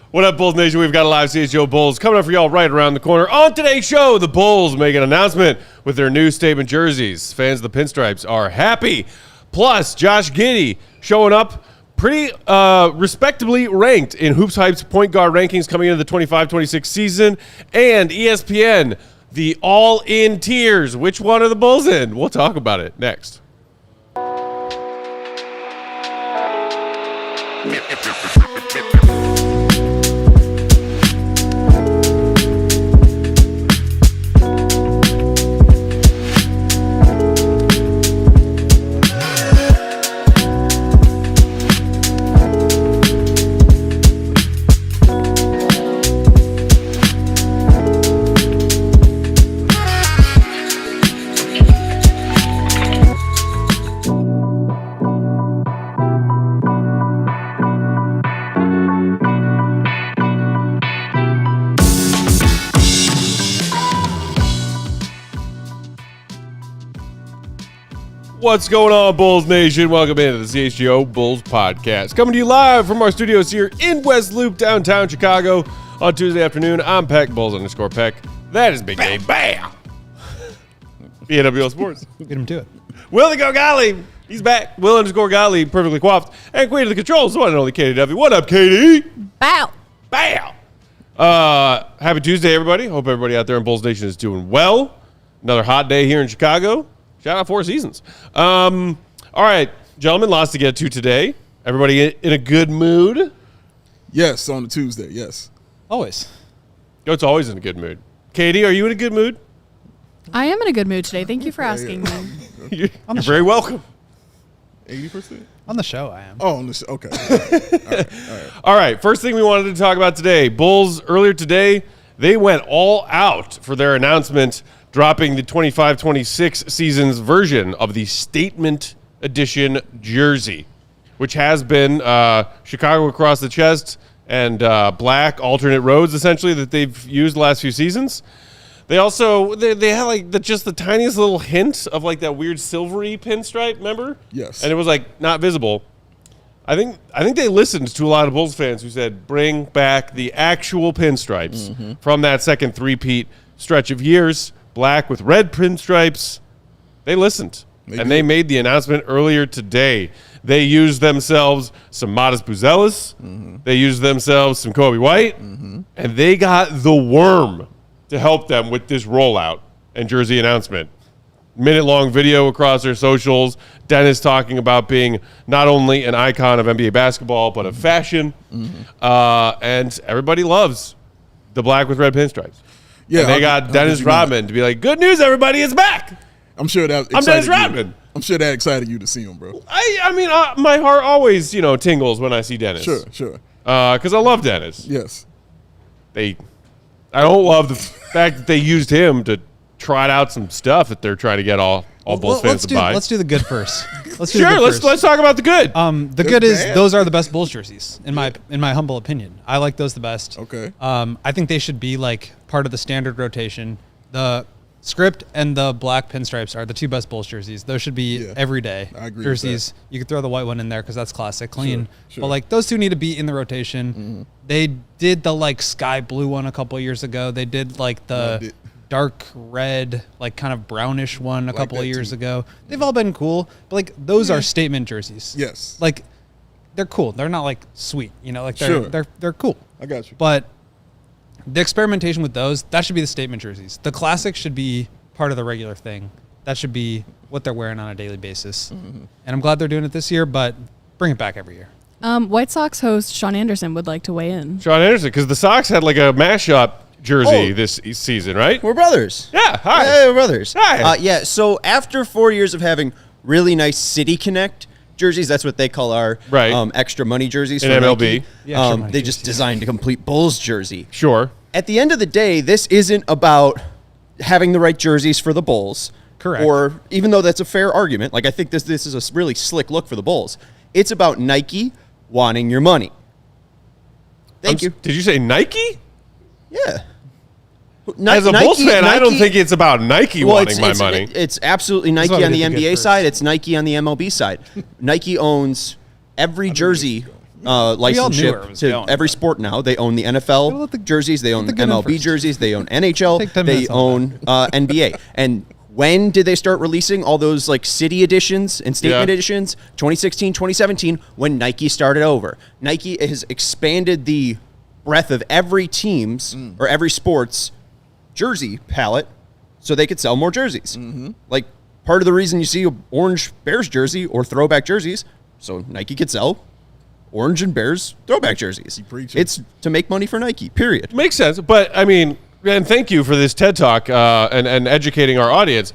What up, Bulls Nation? We've got a live CHGO Bulls coming up for y'all right around the corner. On today's show, the Bulls make an announcement with their new statement jerseys. Fans of the pinstripes are happy. Plus, Josh Giddey showing up pretty respectably ranked in HoopsHype's point guard rankings coming into the 25-26 season. And ESPN, the all-in tiers. Which one are the Bulls in? We'll talk about it next. What's going on, Bulls Nation? Welcome into the CHGO Bulls podcast. Coming to you live from our studios here in West Loop, downtown Chicago on Tuesday afternoon. I'm Peck, Bulls_Peck. That is Big Dave. Bam! BNWL Sports. Get him to it. Will the Go Gottlieb. He's back. Will_Gottlieb, perfectly coiffed. And Queen of the Controls, the one and only Katie W. What up, Katie? Bow. Bow. Happy Tuesday, everybody. Hope everybody out there in Bulls Nation is doing well. Another hot day here in Chicago. Shout out Four Seasons. All right, gentlemen, lots to get to today. Everybody in a good mood? Yes, on a Tuesday, yes. Always. It's always in a good mood. Katie, are you in a good mood? I am in a good mood today. Thank you for asking me. You're very welcome. 80%? On the show, I am. Oh, on the show. Okay. All right. All right, first thing we wanted to talk about today. Bulls, earlier today, they went all out for their announcement dropping the 25-26 season's version of the Statement Edition jersey, which has been Chicago across the chest and black alternate roads, essentially, that they've used the last few seasons. They also they had like just the tiniest little hint of like that weird silvery pinstripe, remember? Yes. And it was like not visible. I think they listened to a lot of Bulls fans who said bring back the actual pinstripes from that second three-peat stretch of years. Black with red pinstripes. They listened. They made the announcement earlier today. They used themselves some Modest Buzelis. They used themselves some Kobe White. And they got the Worm to help them with this rollout and jersey announcement. Minute-long video across their socials. Dennis talking about being not only an icon of NBA basketball, but of fashion. And everybody loves the black with red pinstripes. Yeah, and they got Dennis Rodman to be like, "Good news, everybody, it's back." I'm sure that. I'm Dennis Rodman. I'm sure that excited you to see him, bro. I mean, my heart always, tingles when I see Dennis. Sure. Because I love Dennis. Yes. I don't love the fact that they used him to trot out some stuff that they're trying to get all Bulls fans to buy. Let's do the good first. Let's talk about the good. The good is those are the best Bulls jerseys in my humble opinion. I like those the best. Okay. I think they should be like part of the standard rotation. The script and the black pinstripes are the two best Bulls jerseys. Those should be every day I agree jerseys. with that. You could throw the white one in there because that's classic, clean. Sure. But like those two need to be in the rotation. They did the like sky blue one a couple of years ago. They did like the dark red, like kind of brownish one a couple of years ago. They've all been cool, but like those are statement jerseys. Yes. Like they're cool. They're not like sweet, like they're cool. I got you. But the experimentation with those, that should be the statement jerseys. The classics should be part of the regular thing. That should be what they're wearing on a daily basis. And I'm glad they're doing it this year, but bring it back every year. White Sox host Sean Anderson would like to weigh in. Sean Anderson, because the Sox had like a mashup jersey this season, right? We're brothers. Yeah, hi. Hey, we're brothers. Hi. So after 4 years of having really nice City Connect jerseys, that's what they call our extra money jerseys in MLB. Nike. They just designed a complete Bulls jersey. Sure. At the end of the day, this isn't about having the right jerseys for the Bulls. Correct. Or even though that's a fair argument, like I think this is a really slick look for the Bulls. It's about Nike wanting your money. Thank you. Did you say Nike? Yeah. As a Bulls fan, I don't think it's about Nike wanting my money. It's absolutely Nike on the NBA side. It's Nike on the MLB side. Nike owns every jersey licenseship was to going, every but- sport now. They own the Let NFL the- jerseys, they own let the good in MLB first. jerseys, they own NHL, Take 10 they minutes on own NBA. And when did they start releasing all those like city editions and statement Yeah. editions? 2016, 2017, when Nike started over. Nike has expanded the breadth of every team's or every sport's jersey palette so they could sell more jerseys. Like part of the reason you see an orange Bears jersey or throwback jerseys, so Nike could sell orange and Bears throwback jerseys. preaching. It's to make money for Nike, period. Makes sense. But, I mean, and thank you for this TED Talk and educating our audience.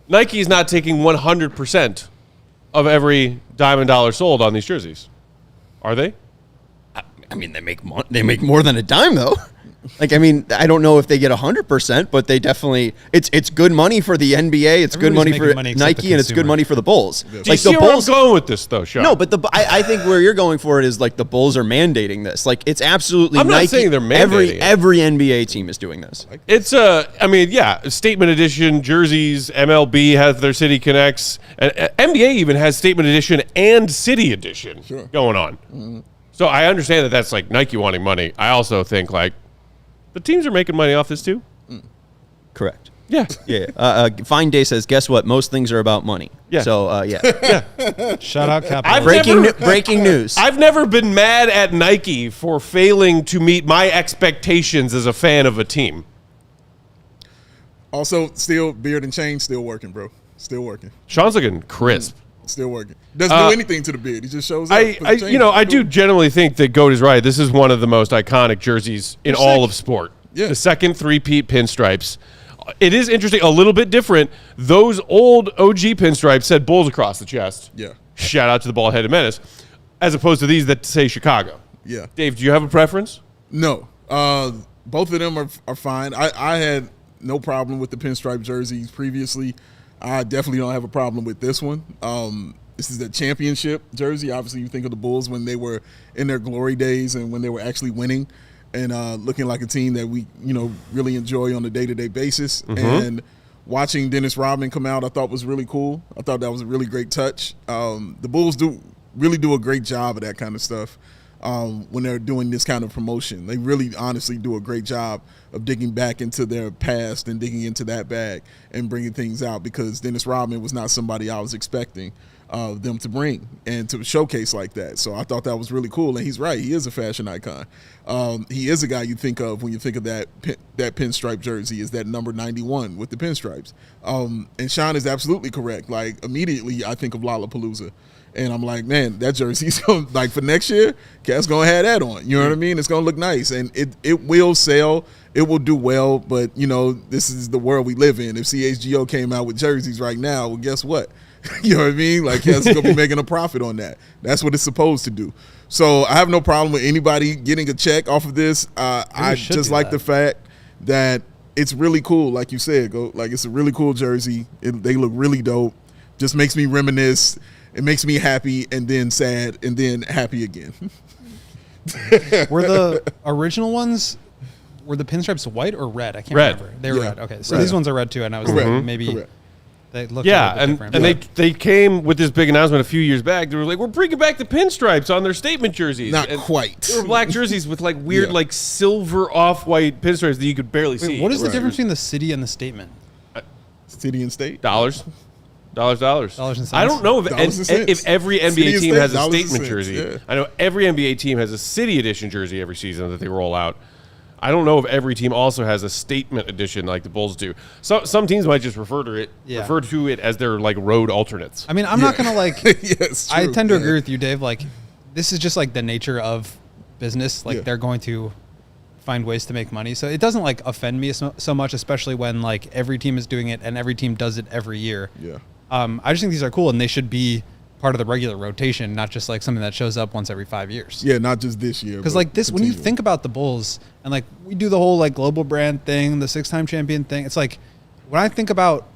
Nike is not taking 100% of every dime and dollar sold on these jerseys. Are they? I mean, they make more than a dime, though. Like, I mean, I don't know if they get 100%, but they definitely it's good money for the NBA. It's good money Everybody's for making money except Nike, the and it's good consumer. money for the Bulls. Do you Like see the where Bulls. I'm going with this, though, Sean? No, but I think where you're going for it is like the Bulls are mandating this. Like it's absolutely I'm not Nike. saying they're mandating it. Every NBA team is doing this. It's I mean, yeah, statement edition jerseys. MLB has their City Connects. And NBA even has statement edition and City edition going on. So I understand that that's like Nike wanting money. I also think like the teams are making money off this too. Correct. Yeah. Yeah. Fine Day says, guess what? Most things are about money. Yeah. So yeah. Shout out Capital. I've Breaking news. I've never been mad at Nike for failing to meet my expectations as a fan of a team. Also, still beard and chain still working, bro. Still working. Sean's looking crisp. Still working. Doesn't do anything to the beard. He just shows up. I puts the chain I on. do generally think that Goat is right. This is one of the most iconic jerseys in all of sport. Yeah. The second three-peat pinstripes. It is interesting, a little bit different. Those old OG pinstripes said Bulls across the chest. Yeah. Shout out to the bald-headed menace. As opposed to these that say Chicago. Yeah. Dave, do you have a preference? No. Both of them are fine. I had no problem with the pinstripe jerseys previously. I definitely don't have a problem with this one. This is a championship jersey. Obviously, you think of the Bulls when they were in their glory days and when they were actually winning and looking like a team that we, really enjoy on a day-to-day basis. And watching Dennis Rodman come out, I thought was really cool. I thought that was a really great touch. The Bulls really do a great job of that kind of stuff. When they're doing this kind of promotion. They really honestly do a great job of digging back into their past and digging into that bag and bringing things out because Dennis Rodman was not somebody I was expecting them to bring and to showcase like that. So I thought that was really cool. And he's right. He is a fashion icon. He is a guy you think of when you think of that pinstripe jersey is that number 91 with the pinstripes. And Sean is absolutely correct. Like immediately I think of Lollapalooza. And I'm like, man, that jersey's going like for next year, Cat's gonna have that on. You know what I mean? It's gonna look nice, and it will sell. It will do well, but this is the world we live in. If CHGO came out with jerseys right now, well, guess what? You know what I mean? Like Cat's gonna be making a profit on that. That's what it's supposed to do. So I have no problem with anybody getting a check off of this. I just like the fact that it's really cool, like you said. It's a really cool jersey. They look really dope. Just makes me reminisce. It makes me happy and then sad and then happy again. Were the original ones, were the pinstripes white or red? I can't Red. remember. They were Yeah. red. Okay, so Red. these ones are red too, and I was Correct. thinking maybe Correct. they look Yeah, a little bit and different. they came with this big announcement a few years back. They were like, we're bringing back the pinstripes on their statement jerseys. Not And quite. They were black jerseys with like weird, Yeah. like silver off-white pinstripes that you could barely see. Wait, what is the Right. difference between the city and the statement? City and state. Dollars and cents. I don't know Dollars and if cents. every City NBA and team state, has a dollars and statement cents, jersey. yeah. I know every NBA team has a city edition jersey every season that they roll out. I don't know if every team also has a statement edition like the Bulls do. Some teams might just refer to it as their like road alternates. I mean, I'm not gonna like. Yes, I true. tend to Yeah. agree with you, Dave. Like, this is just like the nature of business. Like, Yeah. they're going to find ways to make money. So it doesn't like offend me so much, especially when like every team is doing it and every team does it every year. Yeah. I just think these are cool and they should be part of the regular rotation, not just like something that shows up once every 5 years. Yeah, not just this year. Because but like this, when you continuing. think about the Bulls and like we do the whole like global brand thing, the 6-time champion thing, it's like when I think about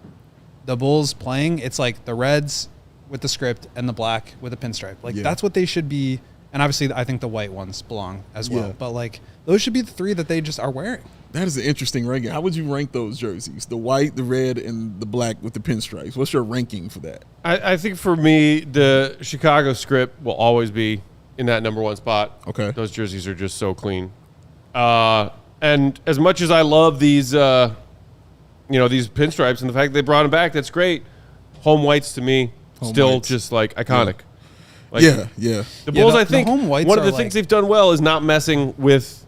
the Bulls playing, it's like the reds with the script and the black with a pinstripe. Like Yeah. that's what they should be. And obviously I think the white ones belong as well. Yeah. But like those should be the three that they just are wearing. That is an interesting ranking. How would you rank those jerseys? The white, the red, and the black with the pinstripes. What's your ranking for that? I think for me, the Chicago script will always be in that number one spot. Okay. Those jerseys are just so clean. And as much as I love these, these pinstripes and the fact that they brought them back, that's great. Home whites to me, still just like iconic. Like, Yeah. The Bulls, the I think, home whites one of are the things they've done well is not messing with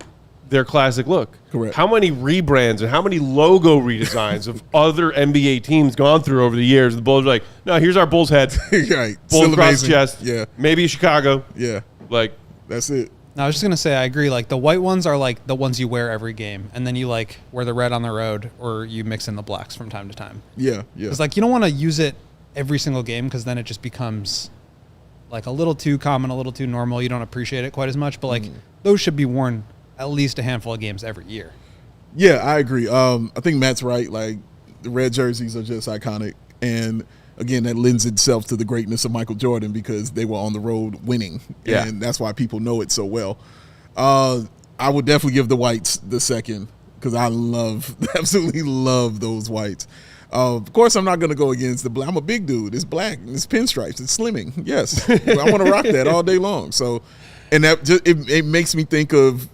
their classic look. Correct. How many rebrands and how many logo redesigns of other NBA teams gone through over the years? The Bulls are like, no, here's our Bulls head. Right. Bulls Still across amazing. the chest. Yeah. Maybe Chicago. Yeah. Like, That's it. No, I was just gonna say I agree. Like the white ones are like the ones you wear every game, and then you like wear the red on the road, or you mix in the blacks from time to time. Yeah. It's like you don't want to use it every single game because then it just becomes like a little too common, a little too normal. You don't appreciate it quite as much. But like those should be worn at least a handful of games every year. Yeah, I agree. I think Matt's right. Like the red jerseys are just iconic, and again, that lends itself to the greatness of Michael Jordan because they were on the road winning, and that's why people know it so well. I would definitely give the whites the second because I absolutely love those whites. Of course, I'm not going to go against the black. I'm a big dude. It's black. It's pinstripes. It's slimming. Yes, I want to rock that all day long. So, and that just, it makes me think of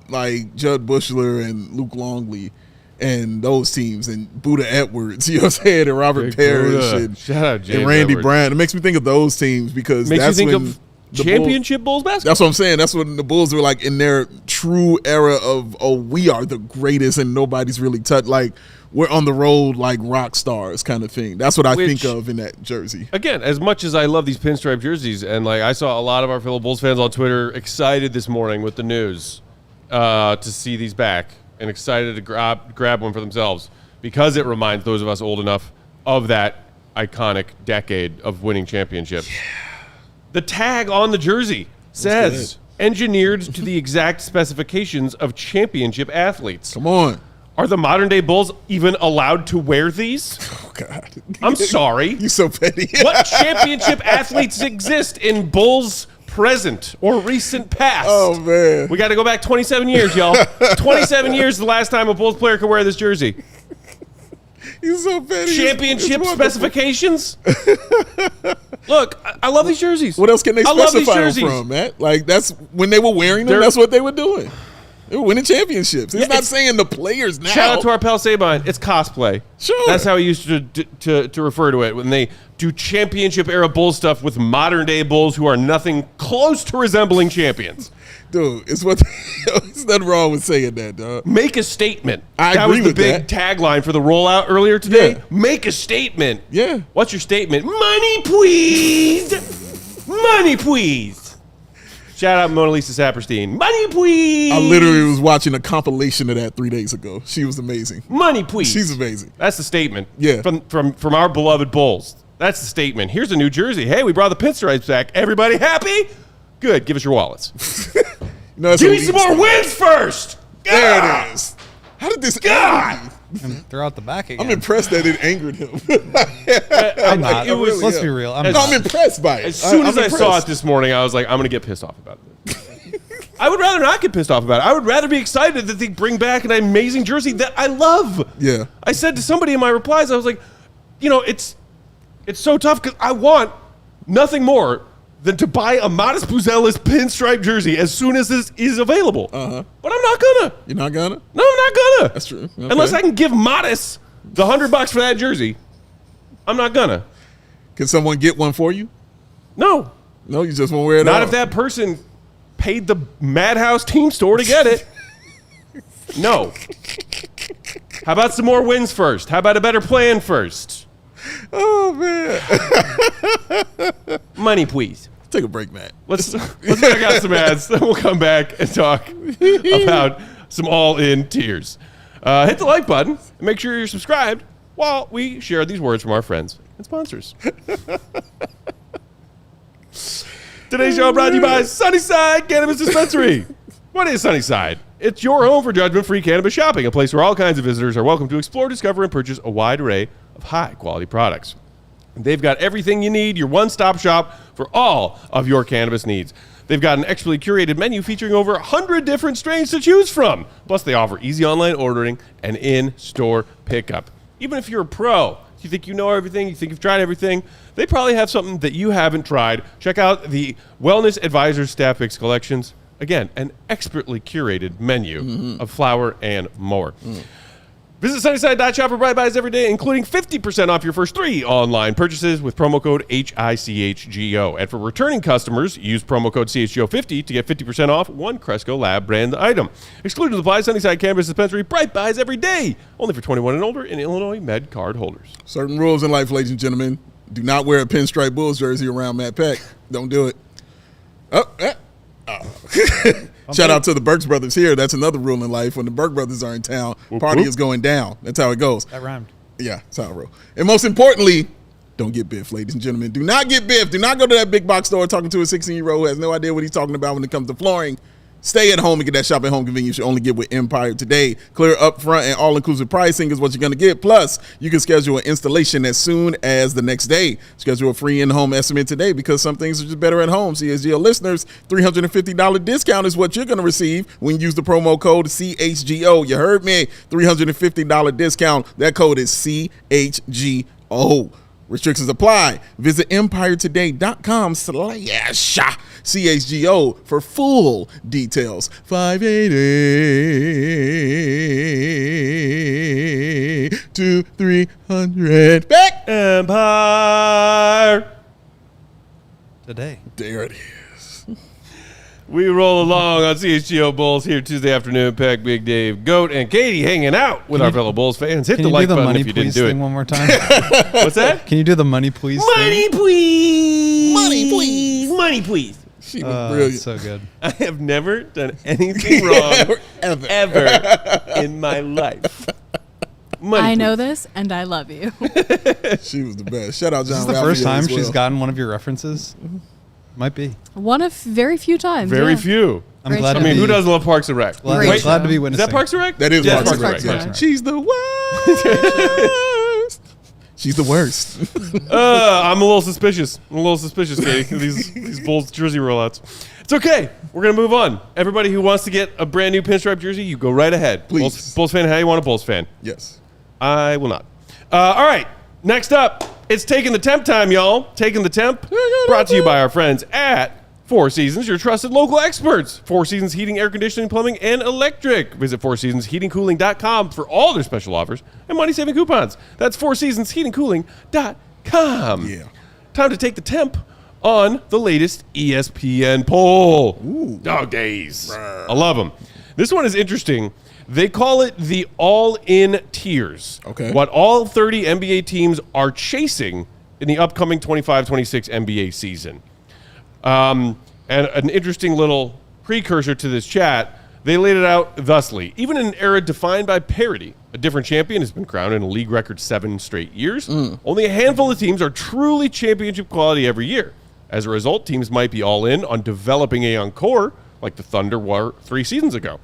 like Judd Bushler and Luke Longley and those teams and Buddha Edwards, you know what I'm saying, and Robert Big Parrish Buddha. and, Shout out James and Randy Edwards. Bryant. It makes me think of those teams because makes that's you think when of the championship Bulls basketball. That's what I'm saying. That's when the Bulls were like in their true era of, oh, we are the greatest and nobody's really touched. Like we're on the road like rock stars kind of thing. That's what I think of in that jersey. Again, as much as I love these pinstripe jerseys, and like I saw a lot of our fellow Bulls fans on Twitter excited this morning with the news to see these back and excited to grab one for themselves because it reminds those of us old enough of that iconic decade of winning championships. Yeah. The tag on the jersey says, engineered to the exact specifications of championship athletes. Come on. Are the modern-day Bulls even allowed to wear these? Oh, God. I'm sorry. You're so petty. What championship athletes exist in Bulls present or recent past? Oh, man. We got to go back 27 years, y'all. 27 years is the last time a Bulls player could wear this jersey. You're so petty. Championship It's specifications? Look, I love these jerseys. What else can they I love these specify them jerseys. from, Matt? Like, that's when they were wearing them, that's what they were doing. They were winning championships. It's not saying the players now. Shout out to our pal Sabine. It's cosplay. Sure. That's how he used to refer to it when they do championship era Bulls stuff with modern day Bulls who are nothing close to resembling champions. Dude, it's nothing wrong with saying that, dog. Make a statement. I that agree was the with big that. tagline for the rollout earlier today. Yeah. Make a statement. Yeah. What's your statement? Money, please. Money, please. Shout out Mona Lisa Saperstein. Money, please. I literally was watching a compilation of that 3 days ago. She was amazing. Money, please. She's amazing. That's the statement. Yeah. From our beloved Bulls. That's the statement. Here's a new jersey. Hey, we brought the pinstripes back. Everybody happy? Good. Give us your wallets. Give me some more wins first. There God. it is. How did this God. anger you? And throw out the back again. I'm impressed that it angered him. I'm not. It was- Let's be real. I'm No, not. I'm impressed by it. As soon as I'm I saw it impressed. this morning, I was like, I'm going to get pissed off about it. I would rather not get pissed off about it. I would rather be excited that they bring back an amazing jersey that I love. Yeah. I said to somebody in my replies, I was like, it's so tough because I want nothing more than to buy a Modest Buzelis pinstripe jersey as soon as this is available. Uh-huh. But I'm not gonna. You're not gonna? No, I'm not gonna. That's true. Okay. Unless I can give Modest the $100 for that jersey, I'm not gonna. Can someone get one for you? No. No, you just won't wear it Not out. if that person paid the Madhouse team store to get it. No. How about some more wins first? How about a better plan first? Oh, man. Money, please. Take a break, Matt. Let's check out some ads. Then we'll come back and talk about some all-in tiers. Hit the like button and make sure you're subscribed while we share these words from our friends and sponsors. Today's show brought to you by Sunnyside Cannabis Dispensary. What is Sunnyside? It's your home for judgment-free cannabis shopping, a place where all kinds of visitors are welcome to explore, discover, and purchase a wide array of high-quality products. They've got everything you need, your one-stop shop for all of your cannabis needs. They've got an expertly curated menu featuring over 100 different strains to choose from. Plus, they offer easy online ordering and in-store pickup. Even if you're a pro, You think you know everything. You think you've tried everything. They probably have something that you haven't tried. Check out the Wellness Advisors Staff Picks collections. Again, an expertly curated menu of flour and more. Visit Sunnyside.shop for Bright Buys every day, including 50% off your first 3 online purchases with promo code HICHGO. And for returning customers, use promo code CHGO50 to get 50% off one Cresco Lab brand item. Excluded supply, Sunnyside Cannabis Dispensary, Bright Buys every day. Only for 21 and older in Illinois Med card holders. Certain rules in life, ladies and gentlemen. Do not wear a pinstripe Bulls jersey around Matt Peck. Don't do it. Shout out to the Burks brothers here. That's another rule in life. When the Burke brothers are in town, party is going down. That's how it goes. That rhymed. Yeah, that's how it rolls. And most importantly, don't get biffed, ladies and gentlemen. Do not get biffed. Do not go to that big box store talking to a 16-year-old who has no idea what he's talking about when it comes to flooring. Stay at home and get that shop at home convenience you only get with Empire Today. Clear upfront and all-inclusive pricing is what you're going to get. Plus, you can schedule an installation as soon as the next day. Schedule a free in-home estimate today because some things are just better at home. CHGO listeners, $350 discount is what you're going to receive when you use the promo code CHGO. You heard me. $350 discount. That code is CHGO. Restrictions apply. Visit EmpireToday.com/CHGO for full details. 580 to 300. Back. Empire. Today. There it is. We roll along on CHGO Bulls here Tuesday afternoon. Peck, Big Dave, Goat, and Katie hanging out with our fellow Bulls fans. Hit Can the you like do the button money if you didn't please do thing it. one more time? What's that? Can you do the money please Money, thing? please. Money, please. Money, please. She was brilliant. So good. I have never done anything wrong ever in my life. Money, I know please. this, and I love you. She was the best. Shout out John Is this the Raphael first time as well. she's gotten one of your references? Might be. One of very few times. Very yeah. few. I'm Great glad show. I to mean, be, who doesn't love Parks and Rec? glad, Great glad to be show. Is witnessing. that Parks and Rec? That is Yeah, Parks and Parks Rec. and Rec. She's the worst. She's the worst. I'm a little suspicious. Katie, these Bulls jersey rollouts. It's okay. We're going to move on. Everybody who wants to get a brand new pinstripe jersey, you go right ahead. Please. Bulls fan, how you want a Bulls fan? Yes. I will not. All right. Next up, it's Taking the Temp time, y'all. Taking the Temp, brought to you by our friends at Four Seasons, your trusted local experts. Four Seasons Heating, Air Conditioning, Plumbing, and Electric. Visit fourseasonsheatingcooling.com for all their special offers and money-saving coupons. That's fourseasonsheatingcooling.com. Yeah. Time to take the temp on the latest ESPN poll. Ooh. Dog days. I love them. This one is interesting. They call it the all-in tiers. Okay. What all 30 NBA teams are chasing in the upcoming 25-26 NBA season. And an interesting little precursor to this chat, they laid it out thusly. Even in an era defined by parity, a different champion has been crowned in a league record 7 straight years. Only a handful of teams are truly championship quality every year. As a result, teams might be all in on developing a young core, like the Thunder were 3 seasons ago.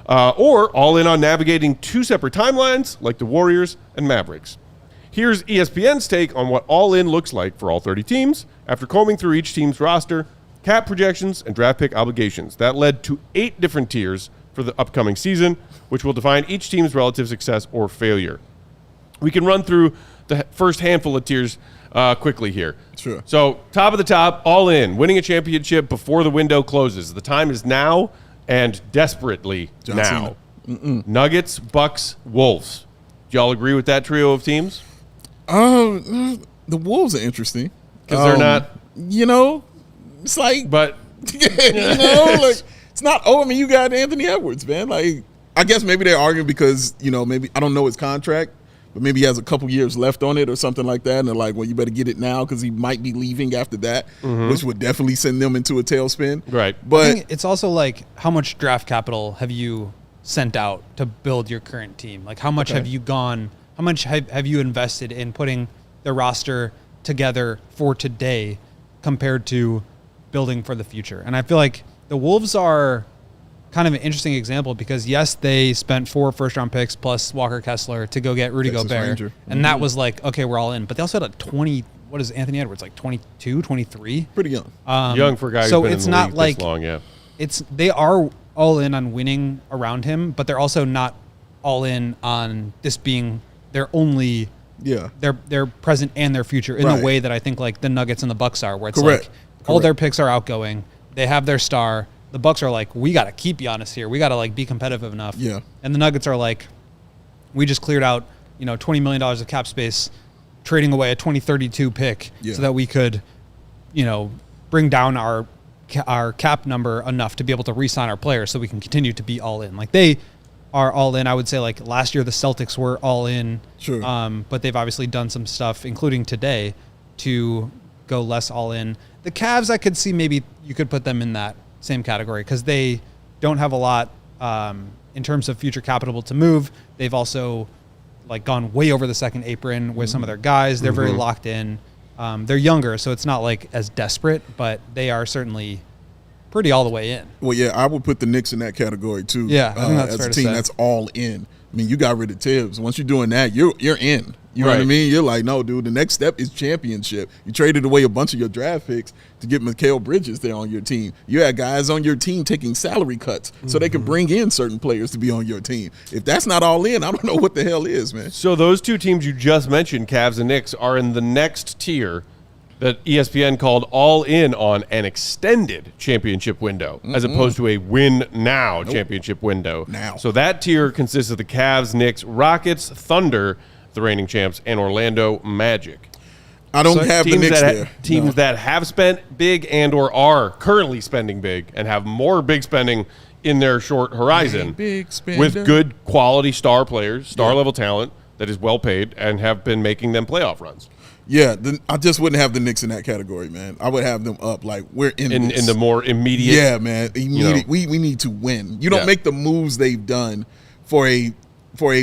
Or all in on navigating 2 separate timelines, like the Warriors and Mavericks. Here's ESPN's take on what all in looks like for all 30 teams after combing through each team's roster, cap projections, and draft pick obligations. That led to 8 different tiers for the upcoming season, which will define each team's relative success or failure. We can run through the first handful of tiers quickly here. Sure. So, top of the top, all in, winning a championship before the window closes. The time is now and desperately John now. Cena. Nuggets, Bucks, Wolves. Do y'all agree with that trio of teams? The Wolves are interesting Because they're not, You know, it's like, but like it's not. Oh, I mean, you got Anthony Edwards, man. Like, I guess maybe they're arguing because maybe I don't know his contract, but maybe he has a couple years left on it or something like that, and they're like, well, you better get it now because he might be leaving after that, which would definitely send them into a tailspin. Right. I But think it's also like how much draft capital have you sent out to build your current team? Like how much have you gone? How much have you invested in putting the roster together for today compared to building for the future? And I feel like the Wolves are kind of an interesting example because yes, they spent 4 first-round picks plus Walker Kessler to go get Rudy Texas Gobert, Ranger. and that was like, okay, we're all in. But they also had a 20. What is Anthony Edwards like? 22, 23. pretty young. young for a guy who's so been it's in the not league like this long, yeah. they are all in on winning around him, but they're also not all in on this being their only Yeah. their present and their future in Right. the way that I think like the Nuggets and the Bucks are, where it's Correct. like all their picks are outgoing. They have their star. The Bucks are like, we got to keep Giannis here. We got to like be competitive enough. Yeah. And the Nuggets are like, we just cleared out, $20 million of cap space, trading away a 2032 pick so that we could, bring down our cap number enough to be able to re-sign our players so we can continue to be all in. Like they are all in. I would say like last year the Celtics were all in. Sure. But they've obviously done some stuff, including today, to go less all in. The Cavs, I could see maybe you could put them in that same category because they don't have a lot in terms of future capital to move. They've also like gone way over the second apron with some of their guys. They're very locked in. They're younger, so it's not like as desperate, but they are certainly pretty all the way in. Well, yeah, I would put the Knicks in that category too. Yeah, I think that's as fair a to team say. that's all in. I mean, you got rid of Tibbs. Once you're doing that, you're in. You know what I Right. mean? You're like, no, dude. The next step is championship. You traded away a bunch of your draft picks to get Mikal Bridges there on your team. You had guys on your team taking salary cuts so they could bring in certain players to be on your team. If that's not all in, I don't know what the hell is, man. So those two teams you just mentioned, Cavs and Knicks, are in the next tier that ESPN called all in on an extended championship window, as opposed to a win now championship window. Now. So that tier consists of the Cavs, Knicks, Rockets, Thunder, the reigning champs, and Orlando Magic. I don't have the Knicks there. Teams that have spent big and or are currently spending big and have more big spending in their short horizon Big spender. with good quality star players, star level talent that is well paid and have been making them playoff runs. Yeah, I just wouldn't have the Knicks in that category, man. I would have them up like we're in this. In the more immediate. Yeah, man. Immediate. We need to win. You don't make the moves they've done for a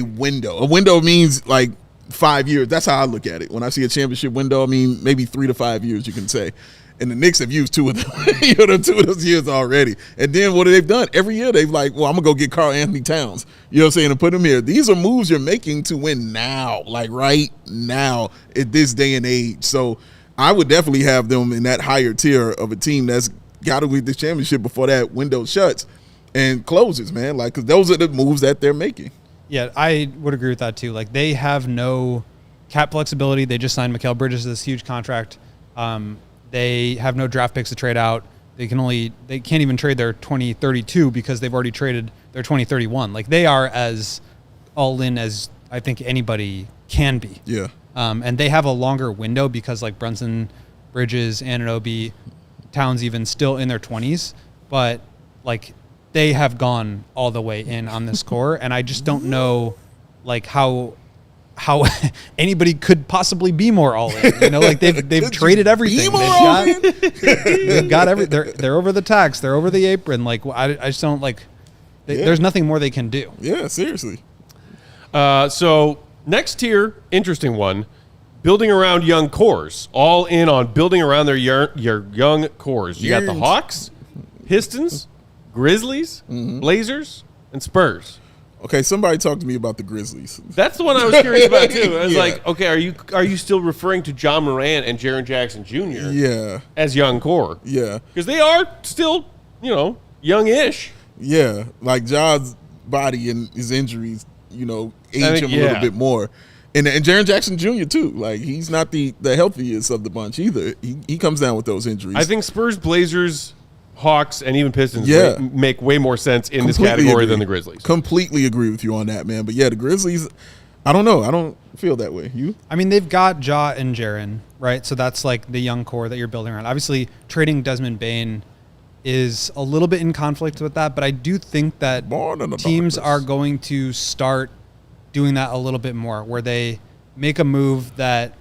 window. A window means like 5 years. That's how I look at it. When I see a championship window, I mean maybe 3 to 5 years, you can say. And the Knicks have used 2 of them, 2 of those years already. And then what have they done? Every year they've like, well, I'm going to go get Karl Anthony Towns. You know what I'm saying? And put him here. These are moves you're making to win now, like right now at this day and age. So I would definitely have them in that higher tier of a team that's got to win the championship before that window shuts and closes, man. Like, because those are the moves that they're making. Yeah, I would agree with that too. Like they have no cap flexibility. They just signed Mikal Bridges to this huge contract. They have no draft picks to trade out. They can't even trade their 2032 because they've already traded their 2031. Like they are as all in as I think anybody can be. Yeah. And they have a longer window because like Brunson, Bridges, Anunoby, Towns even still in their 20s, but like they have gone all the way in on this core, and I just don't know like how anybody could possibly be more all in. Like they've traded everything. They've got they're over the tax. They're over the apron. Like I just don't like. There's nothing more they can do. Yeah, seriously. So next tier, interesting one, building around young cores. All in on building around their young cores. You got the Hawks, Pistons, Grizzlies, Blazers, and Spurs. Okay, somebody talk to me about the Grizzlies. That's the one I was curious about too. I was like, okay, are you still referring to John Morant and Jaren Jackson Jr. Yeah. as young core? Yeah. Because they are still, young-ish. Yeah. Like Ja's body and his injuries, age him a little bit more. And Jaren Jackson Jr. too. Like he's not the healthiest of the bunch either. He comes down with those injuries. I think Spurs, Blazers, Hawks, and even Pistons make way more sense in this Completely category agree. than the Grizzlies. Completely agree with you on that, man. But yeah, the Grizzlies, I don't know. I don't feel that way. You? I mean, they've got Ja and Jaren, right? So that's like the young core that you're building around. Obviously, trading Desmond Bane is a little bit in conflict with that, but I do think that Born in the teams darkness. are going to start doing that a little bit more, where they make a move that,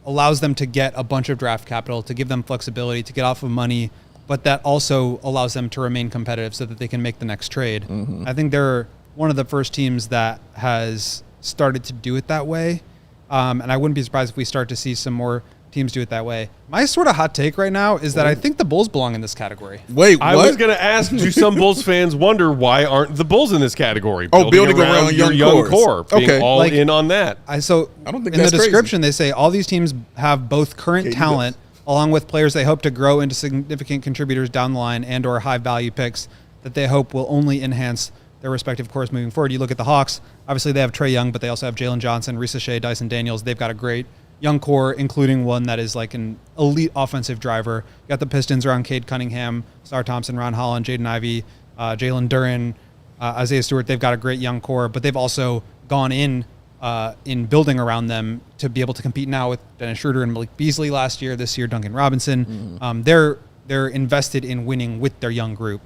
allows them to get a bunch of draft capital, to give them flexibility, to get off of money, but that also allows them to remain competitive so that they can make the next trade. I think they're one of the first teams that has started to do it that way. And I wouldn't be surprised if we start to see some more teams do it that way. My sort of hot take right now is that I think the Bulls belong in this category. Wait, what? I was going to ask, do some Bulls fans wonder why aren't the Bulls in this category? Building around your young young cores. core, being Okay. all Like- in on that. I don't think in the that's crazy. description they say all these teams have both current KD talent along with players they hope to grow into significant contributors down the line and or high value picks that they hope will only enhance their respective cores moving forward. You look at the Hawks, obviously they have Trae Young, but they also have Jalen Johnson, Risa Shea, Dyson Daniels. They've got a great young core, including one that is like an elite offensive driver. You got the Pistons around Cade Cunningham, Star Thompson, Ron Holland, Jaden Ivey, Jalen Duren, Isaiah Stewart. They've got a great young core, but they've also gone in building around them to be able to compete now with Dennis Schroeder and Malik Beasley last year. This year, Duncan Robinson. They're invested in winning with their young group.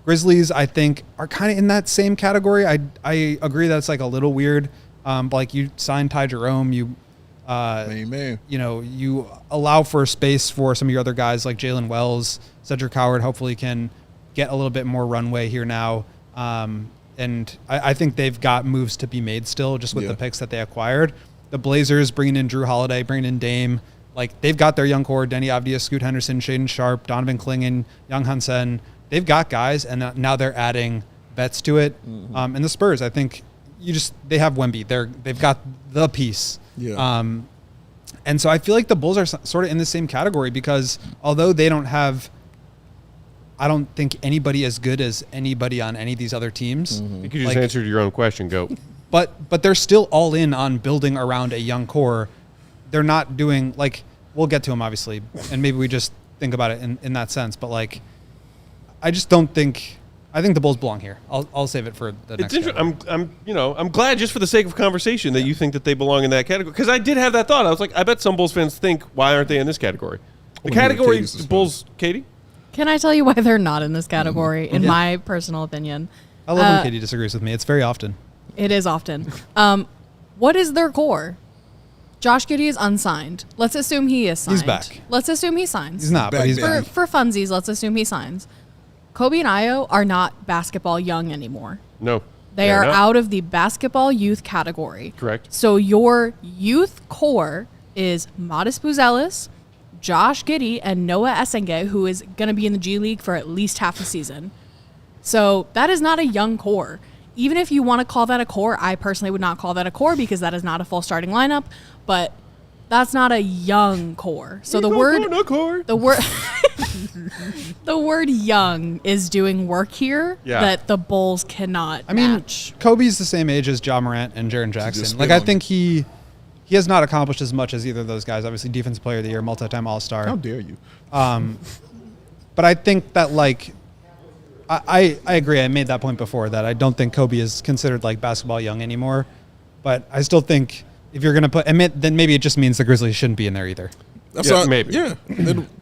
Grizzlies, I think, are kind of in that same category. I agree that it's like a little weird. But like you signed Ty Jerome, you allow for space for some of your other guys like Jalen Wells, Cedric Howard. Hopefully can get a little bit more runway here now. And I think they've got moves to be made still, just with the picks that they acquired. The Blazers bringing in Drew Holiday, bringing in Dame. Like, they've got their young core, Denny Avdia, Scoot Henderson, Shaden Sharp, Donovan Clingan, Young Hansen. They've got guys, and now they're adding vets to it. And the Spurs, I think they have Wemby. They've got the piece. Yeah. And so I feel like the Bulls are sort of in the same category because although they don't have, I don't think anybody as good as anybody on any of these other teams. You could just answer your own question, go. But they're still all in on building around a young core. They're not doing, like, we'll get to them obviously, and maybe we just think about it in that sense. But like, I just don't think. I think the Bulls belong here. I'll save it for the next. I'm glad just for the sake of conversation that you think that they belong in that category, because I did have that thought. I was like, I bet some Bulls fans think, why aren't they in this category? The category Bulls, Katie. Can I tell you why they're not in this category, in my personal opinion? I love when Katie disagrees with me. It's very often. It is often. What is their core? Josh Giddey is unsigned. Let's assume he is signed. He's back. Let's assume he signs. He's not, but he's back. For funsies, let's assume he signs. Kobe and Ayo are not basketball young anymore. No. They are out of the basketball youth category. Correct. So your youth core is Modest Buzelis, Josh Giddey, and Noah Essenge, who is going to be in the G League for at least half the season. So that is not a young core. Even if you want to call that a core, I personally would not call that a core because that is not a full starting lineup, but that's not a young core. So the word the word young is doing work here that the Bulls cannot match. Kobe's the same age as Ja Morant and Jaren Jackson. Like, I think he has not accomplished as much as either of those guys. Obviously, Defensive Player of the Year, multi-time All-Star. How dare you? But I think that, like, I agree. I made that point before that I don't think Kobe is considered like basketball young anymore. But I still think if you're going to then maybe it just means the Grizzlies shouldn't be in there either. Maybe. Yeah.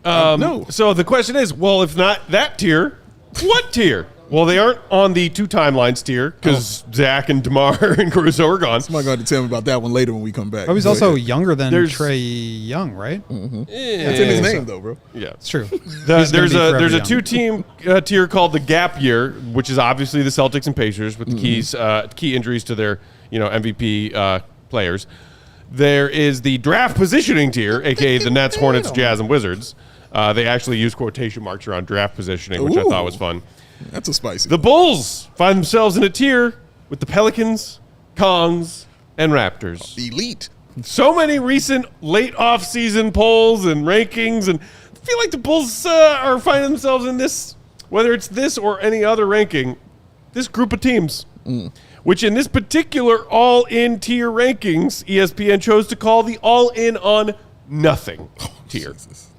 No. So the question is, well, if not that tier, what tier? Well, they aren't on the two timelines tier because Zach and DeMar and Caruso are gone. Somebody got to tell me about that one later when we come back. Kobe's also younger than Trae Young, right? That's in his name, though, bro. Yeah, it's true. There's a two-team tier called the Gap Year, which is obviously the Celtics and Pacers with the key injuries to their MVP players. There is the draft positioning tier, aka the Nets, Hornets, Jazz, and Wizards. They actually use quotation marks around draft positioning, which I thought was fun. That's a spicy. The Bulls find themselves in a tier with the Pelicans, Kongs, and Raptors. Elite. So many recent late off-season polls and rankings, and I feel like the Bulls are finding themselves in this, whether it's this or any other ranking, this group of teams, which in this particular all-in tier rankings, ESPN chose to call the all-in on nothing tier. Jesus.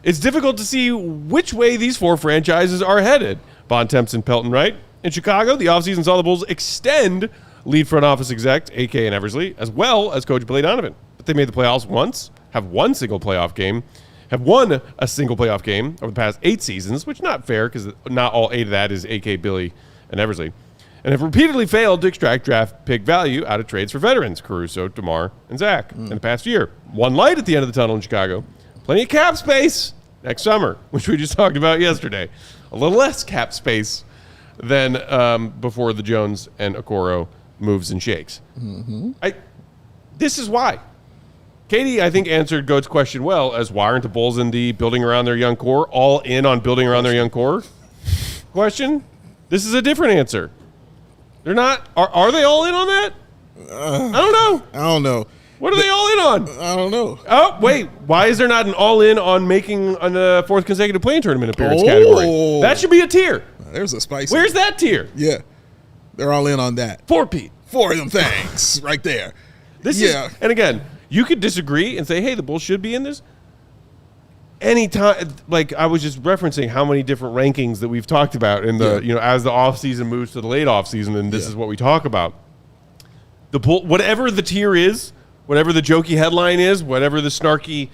It's difficult to see which way these four franchises are headed. Bontemps and Pelton Wright. In Chicago, the offseason saw the Bulls extend lead front office exec, AK and Eversley, as well as coach Billy Donovan. But they made the playoffs once, have won a single playoff game over the past 8 seasons, which is not fair because not all 8 of that is AK, Billy, and Eversley. And have repeatedly failed to extract draft pick value out of trades for veterans, Caruso, DeMar, and Zach, in the past year. One light at the end of the tunnel in Chicago. Plenty of cap space next summer, which we just talked about yesterday. A little less cap space than before the Jones and Okoro moves and shakes. This is why. Katie, I think, answered Goat's question well as why aren't the Bulls in the building around their young core, all in on building around their young core question? This is a different answer. They're not. Are they all in on that? I don't know. What are they all in on? I don't know. Oh, wait. Why is there not an all-in on making a 4th consecutive play-in tournament appearance category? That should be a tier. There's a spicy. Where's that tier? Yeah. They're all in on that. 4-peat. 4 of them things right there. This is, and again, you could disagree and say, hey, the Bulls should be in this. Anytime, like I was just referencing how many different rankings that we've talked about in the, as the offseason moves to the late offseason, and this is what we talk about. The Bull, whatever the tier is, whatever the jokey headline is, whatever the snarky,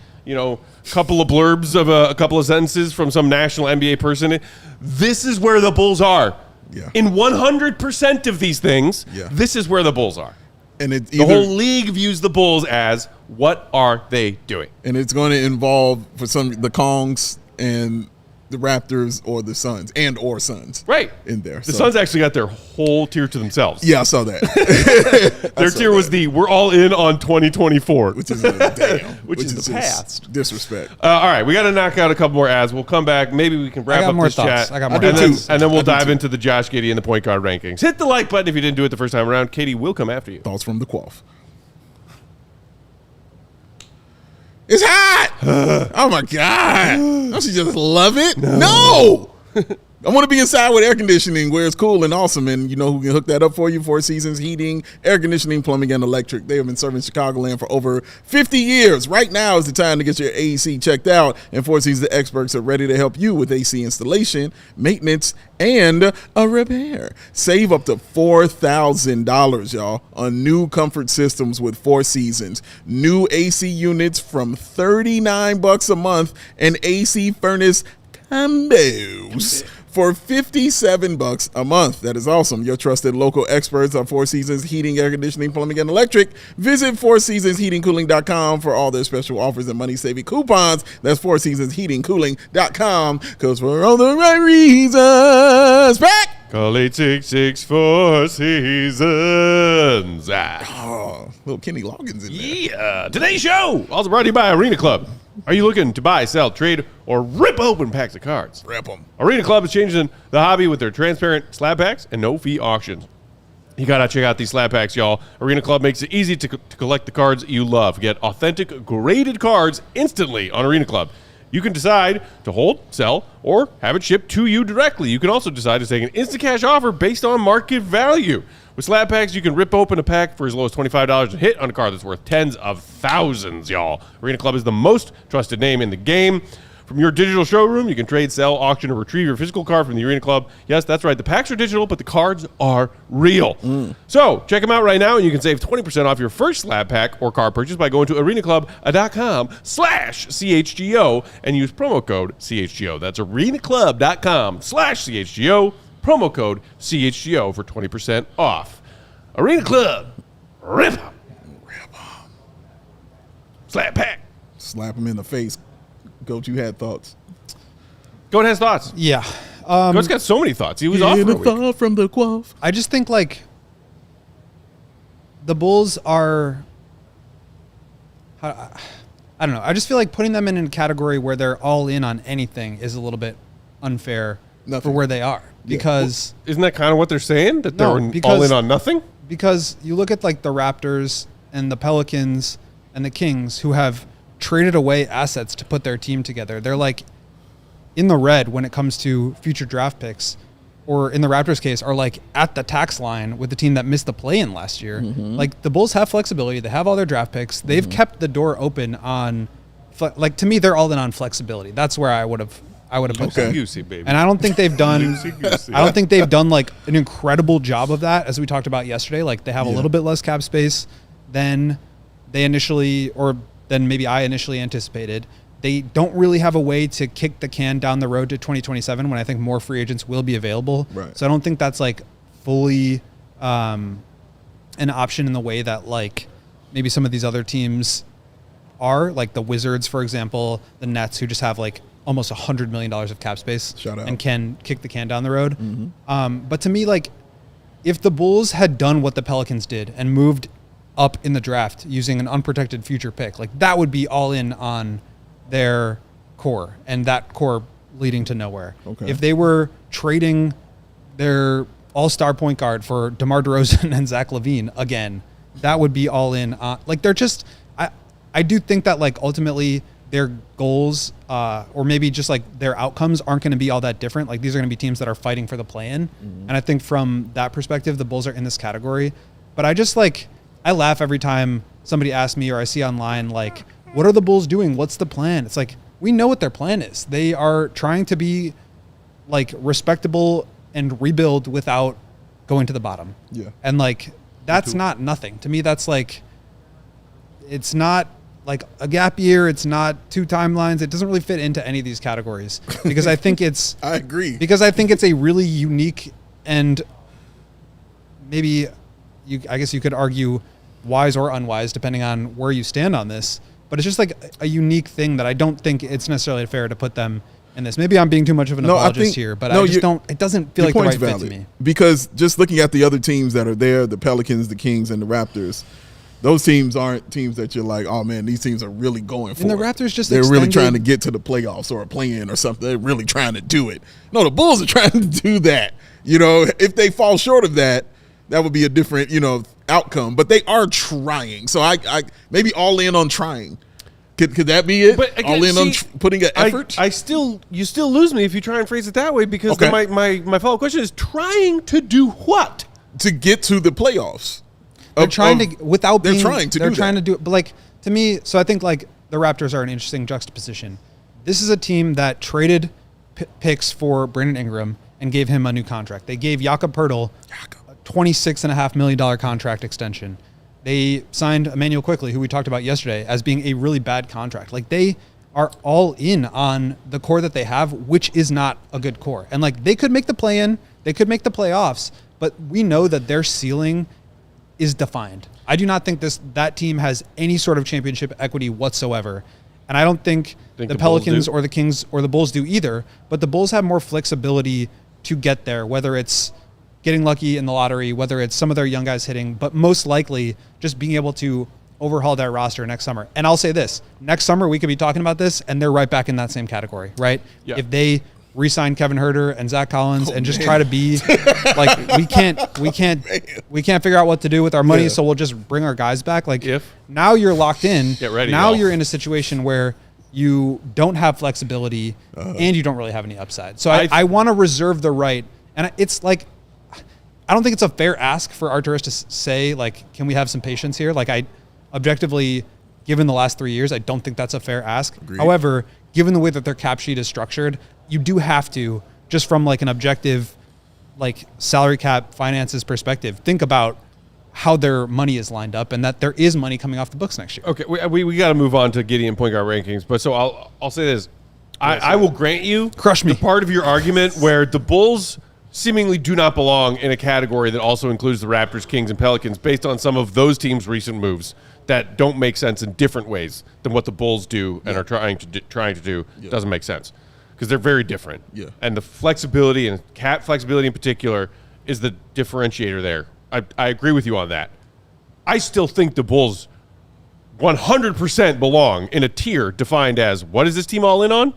couple of blurbs of a couple of sentences from some national NBA person, this is where the Bulls are. Yeah. In 100% of these things, this is where the Bulls are. And it's the whole league views the Bulls as, what are they doing? And it's going to involve, for some, the Kongs and the Raptors or the Suns or Suns. Right. In there. The Suns actually got their whole tier to themselves. Yeah, I saw that. Their tier was we're all in on 2024. Which is damn. which is the past. Disrespect. All right, we got to knock out a couple more ads. We'll come back. Maybe we can wrap up more this thoughts. chat. I got more and then we'll dive into the Josh Giddey and the point guard rankings. Hit the like button if you didn't do it the first time around. Katie will come after you. Thoughts from the Quaff. It's hot. Oh, my God. Don't you just love it? No. I want to be inside with air conditioning where it's cool and awesome. And you know who can hook that up for you? Four Seasons Heating, Air Conditioning, Plumbing, and Electric. They have been serving Chicagoland for over 50 years. Right now is the time to get your AC checked out. And Four Seasons experts are ready to help you with AC installation, maintenance, and a repair. Save up to $4,000, y'all, on new comfort systems with Four Seasons. New AC units from $39 a month and AC furnace combos for $57 a month. That is awesome. Your trusted local experts are Four Seasons Heating, Air Conditioning, Plumbing, and Electric. Visit FourSeasonsHeatingCooling.com for all their special offers and money-saving coupons. That's FourSeasonsHeatingCooling.com, because we're on the right reasons. Back! Call 866 Four Seasons. Oh, little Kenny Loggins in there. Yeah. Today's show also brought to you by Arena Club. Are you looking to buy, sell, trade, or rip open packs of cards? Rip them. Arena Club is changing the hobby with their transparent slab packs and no-fee auctions. You got to check out these slab packs, y'all. Arena Club makes it easy to collect the cards you love. Get authentic, graded cards instantly on Arena Club. You can decide to hold, sell, or have it shipped to you directly. You can also decide to take an instant cash offer based on market value. With slab packs, you can rip open a pack for as low as $25 a hit on a card that's worth tens of thousands, y'all. Arena Club is the most trusted name in the game. From your digital showroom, you can trade, sell, auction, or retrieve your physical card from the Arena Club. Yes, that's right. The packs are digital, but the cards are real. So check them out right now, and you can save 20% off your first slab pack or card purchase by going to arenaclub.com/CHGO and use promo code CHGO. That's arenaclub.com/CHGO, promo code CHGO for 20% off. Arena Club, rip 'em. Slab pack. Slap him in the face. Coach, you had thoughts. Goat has thoughts. Yeah. Goat's got so many thoughts. He was off for a week. thought from the Quaff. I just think, like, the Bulls are, I don't know. I just feel like putting them in a category where they're all in on anything is a little bit unfair for where they are. Because isn't that kind of what they're saying? That they're all in on nothing? Because you look at, like, the Raptors and the Pelicans and the Kings, who have traded away assets to put their team together. They're, like, in the red when it comes to future draft picks, or in the Raptors case, are, like, at the tax line with the team that missed the play-in last year. Like, the Bulls have flexibility. They have all their draft picks. They've kept the door open on, like, to me, they're all in on flexibility. That's where I would have put them. Goosey, baby. And I don't think they've done I don't think they've done, like, an incredible job of that, as we talked about yesterday. Like, they have a little bit less cap space than they initially, or than maybe I initially anticipated. They don't really have a way to kick the can down the road to 2027 when I think more free agents will be available. Right. So I don't think that's, like, fully an option in the way that, like, maybe some of these other teams are, like the Wizards, for example, the Nets, who just have, like, almost $100 million of cap space. Shout out. And can kick the can down the road. But to me, like, if the Bulls had done what the Pelicans did and moved up in the draft using an unprotected future pick, like, that would be all in on their core, and that core leading to nowhere. Okay. If they were trading their all-star point guard for DeMar DeRozan and Zach LaVine again, that would be all in on, like, they're just, I do think that, like, ultimately their goals or maybe just like their outcomes aren't going to be all that different. Like these are going to be teams that are fighting for the play-in. And I think from that perspective, the Bulls are in this category. But I just like, I laugh every time somebody asks me or I see online, like, what are the Bulls doing? What's the plan? It's like, we know what their plan is. They are trying to be like respectable and rebuild without going to the bottom. Yeah. And like, that's not nothing. To me, that's like, it's not like a gap year. It's not 2 timelines. It doesn't really fit into any of these categories because I think it's, I agree. because I think it's a really unique and maybe I guess you could argue wise or unwise depending on where you stand on this, but it's just like a unique thing that I don't think it's necessarily fair to put them in this. Maybe I'm being too much of an apologist here, but I just don't, it doesn't feel like the right fit to me. Because just looking at the other teams that are there, the Pelicans, the Kings, and the Raptors, those teams aren't teams that you're like, oh man, these teams are really going for it. And the Raptors just they're really trying to get to the playoffs or a play-in or something. They're really trying to do it. No, the Bulls are trying to do that. You know, if they fall short of that, that would be a different, you know, outcome. But they are trying. So I maybe all in on trying. Could that be it? But again, all in on putting an effort? You still lose me if you try and phrase it that way because Okay. my follow-up question is trying to do what? To get to the playoffs. They're trying to do it, but like to me, so I think like the Raptors are an interesting juxtaposition. This is a team that traded picks for Brandon Ingram and gave him a new contract. They gave Jakob Poeltl a $26.5 million contract extension. They signed Emmanuel Quickley, who we talked about yesterday, as being a really bad contract. Like they are all in on the core that they have, which is not a good core. And like they could make the play-in, they could make the playoffs, but we know that their ceiling is defined. I do not think that team has any sort of championship equity whatsoever. And I don't think the Pelicans or the Kings or the Bulls do either, but the Bulls have more flexibility to get there, whether it's getting lucky in the lottery, whether it's some of their young guys hitting, but most likely just being able to overhaul that roster next summer. And I'll say this, next summer we could be talking about this and they're right back in that same category, right? Yeah. If they re-sign Kevin Herter and Zach Collins and just try to be like, we can't figure out what to do with our money. So we'll just bring our guys back. Like now you're locked in. Get ready, now y'all. You're in a situation where you don't have flexibility and you don't really have any upside. So I want to reserve the right. And it's like, I don't think it's a fair ask for Arturas to say like, can we have some patience here? Like I objectively, given the last 3 years, I don't think that's a fair ask. Agreed. However, given the way that their cap sheet is structured, you do have to, just from like an objective, like salary cap finances perspective, think about how their money is lined up and that there is money coming off the books next year. Okay, we got to move on to Giddey and point guard rankings. But so I'll say this. I will grant you Crush me. the part of your argument where the Bulls seemingly do not belong in a category that also includes the Raptors, Kings, and Pelicans based on some of those teams' recent moves that don't make sense in different ways than what the Bulls do and are trying to do. Doesn't make sense because they're very different. Yeah. And the flexibility and cap flexibility in particular is the differentiator there. I agree with you on that. I still think the Bulls 100% belong in a tier defined as what is this team all in on?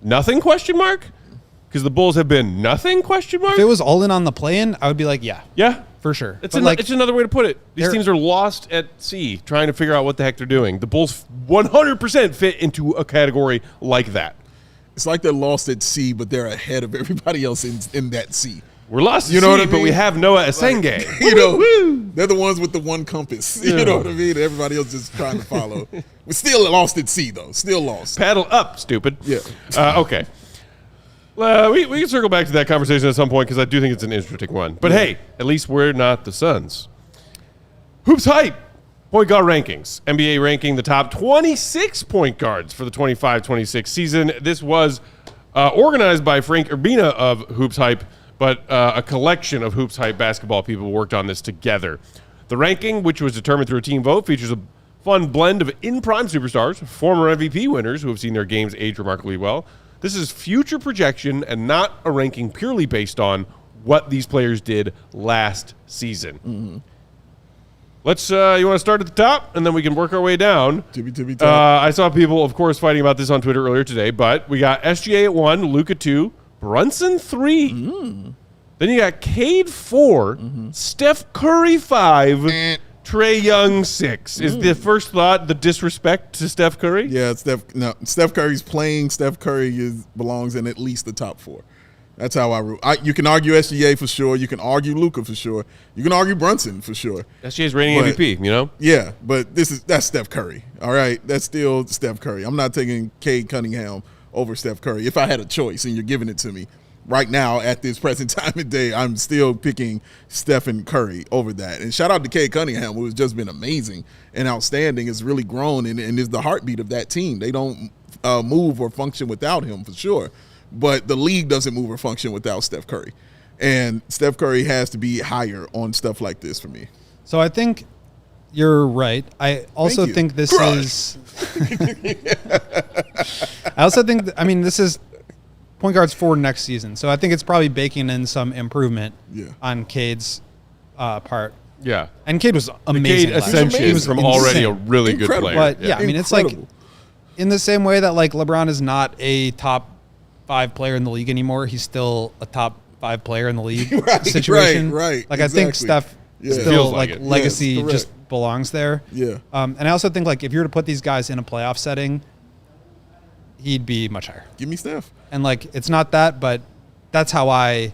Nothing, question mark? Because the Bulls have been nothing, question mark? If it was all in on the play-in, I would be like, yeah. Yeah. For sure. It's another way to put it. These teams are lost at sea trying to figure out what the heck they're doing. The Bulls 100% fit into a category like that. It's like they're lost at sea, but they're ahead of everybody else in that sea. We're lost You at know sea, what I but mean? we have Noah Asenge. Like, you know, they're the ones with the one compass. You know what I mean? Everybody else just trying to follow. We're still lost at sea, though. Still lost. Paddle up, stupid. Yeah. Okay. We can circle back to that conversation at some point because I do think it's an interesting one. But hey, at least we're not the Suns. HoopsHype point guard rankings. NBA ranking the top 26 point guards for the 25-26 season. This was organized by Frank Urbina of HoopsHype, but a collection of HoopsHype basketball people worked on this together. The ranking, which was determined through a team vote, features a fun blend of in-prime superstars, former MVP winners who have seen their games age remarkably well. This is future projection and not a ranking purely based on what these players did last season. Mm-hmm. Let's. You want to start at the top, and then we can work our way down. Tippy top. I saw people, of course, fighting about this on Twitter earlier today, but we got SGA at 1, Luka 2, Brunson 3. Then you got Cade 4, Steph Curry 5, Trae Young 6. Is the first thought the disrespect to Steph Curry? Yeah, Steph Curry's playing. Steph Curry belongs in at least the top 4. That's how I rule. You can argue SGA for sure. You can argue Luka for sure. You can argue Brunson for sure. SGA's reigning MVP, you know? Yeah, but that's Steph Curry. All right, that's still Steph Curry. I'm not taking Cade Cunningham over Steph Curry. If I had a choice and you're giving it to me right now at this present time of day, I'm still picking Stephen Curry over that. And shout out to Cade Cunningham, who has just been amazing and outstanding. Has really grown and is the heartbeat of that team. They don't move or function without him for sure. But the league doesn't move or function without Steph Curry. And Steph Curry has to be higher on stuff like this for me. So I think you're right. I also think this is I also think this is point guards for next season. So I think it's probably baking in some improvement on Cade's part. Yeah. And Cade was amazing. Cade ascension is from already a really good player. But yeah, I mean, it's like in the same way that like LeBron is not a top 5 player in the league anymore, he's still a top 5 player in the league situation. Right. Like I think Steph still like legacy just belongs there. Yeah. And I also think like if you were to put these guys in a playoff setting, he'd be much higher. Give me Steph. And like it's not that, but that's like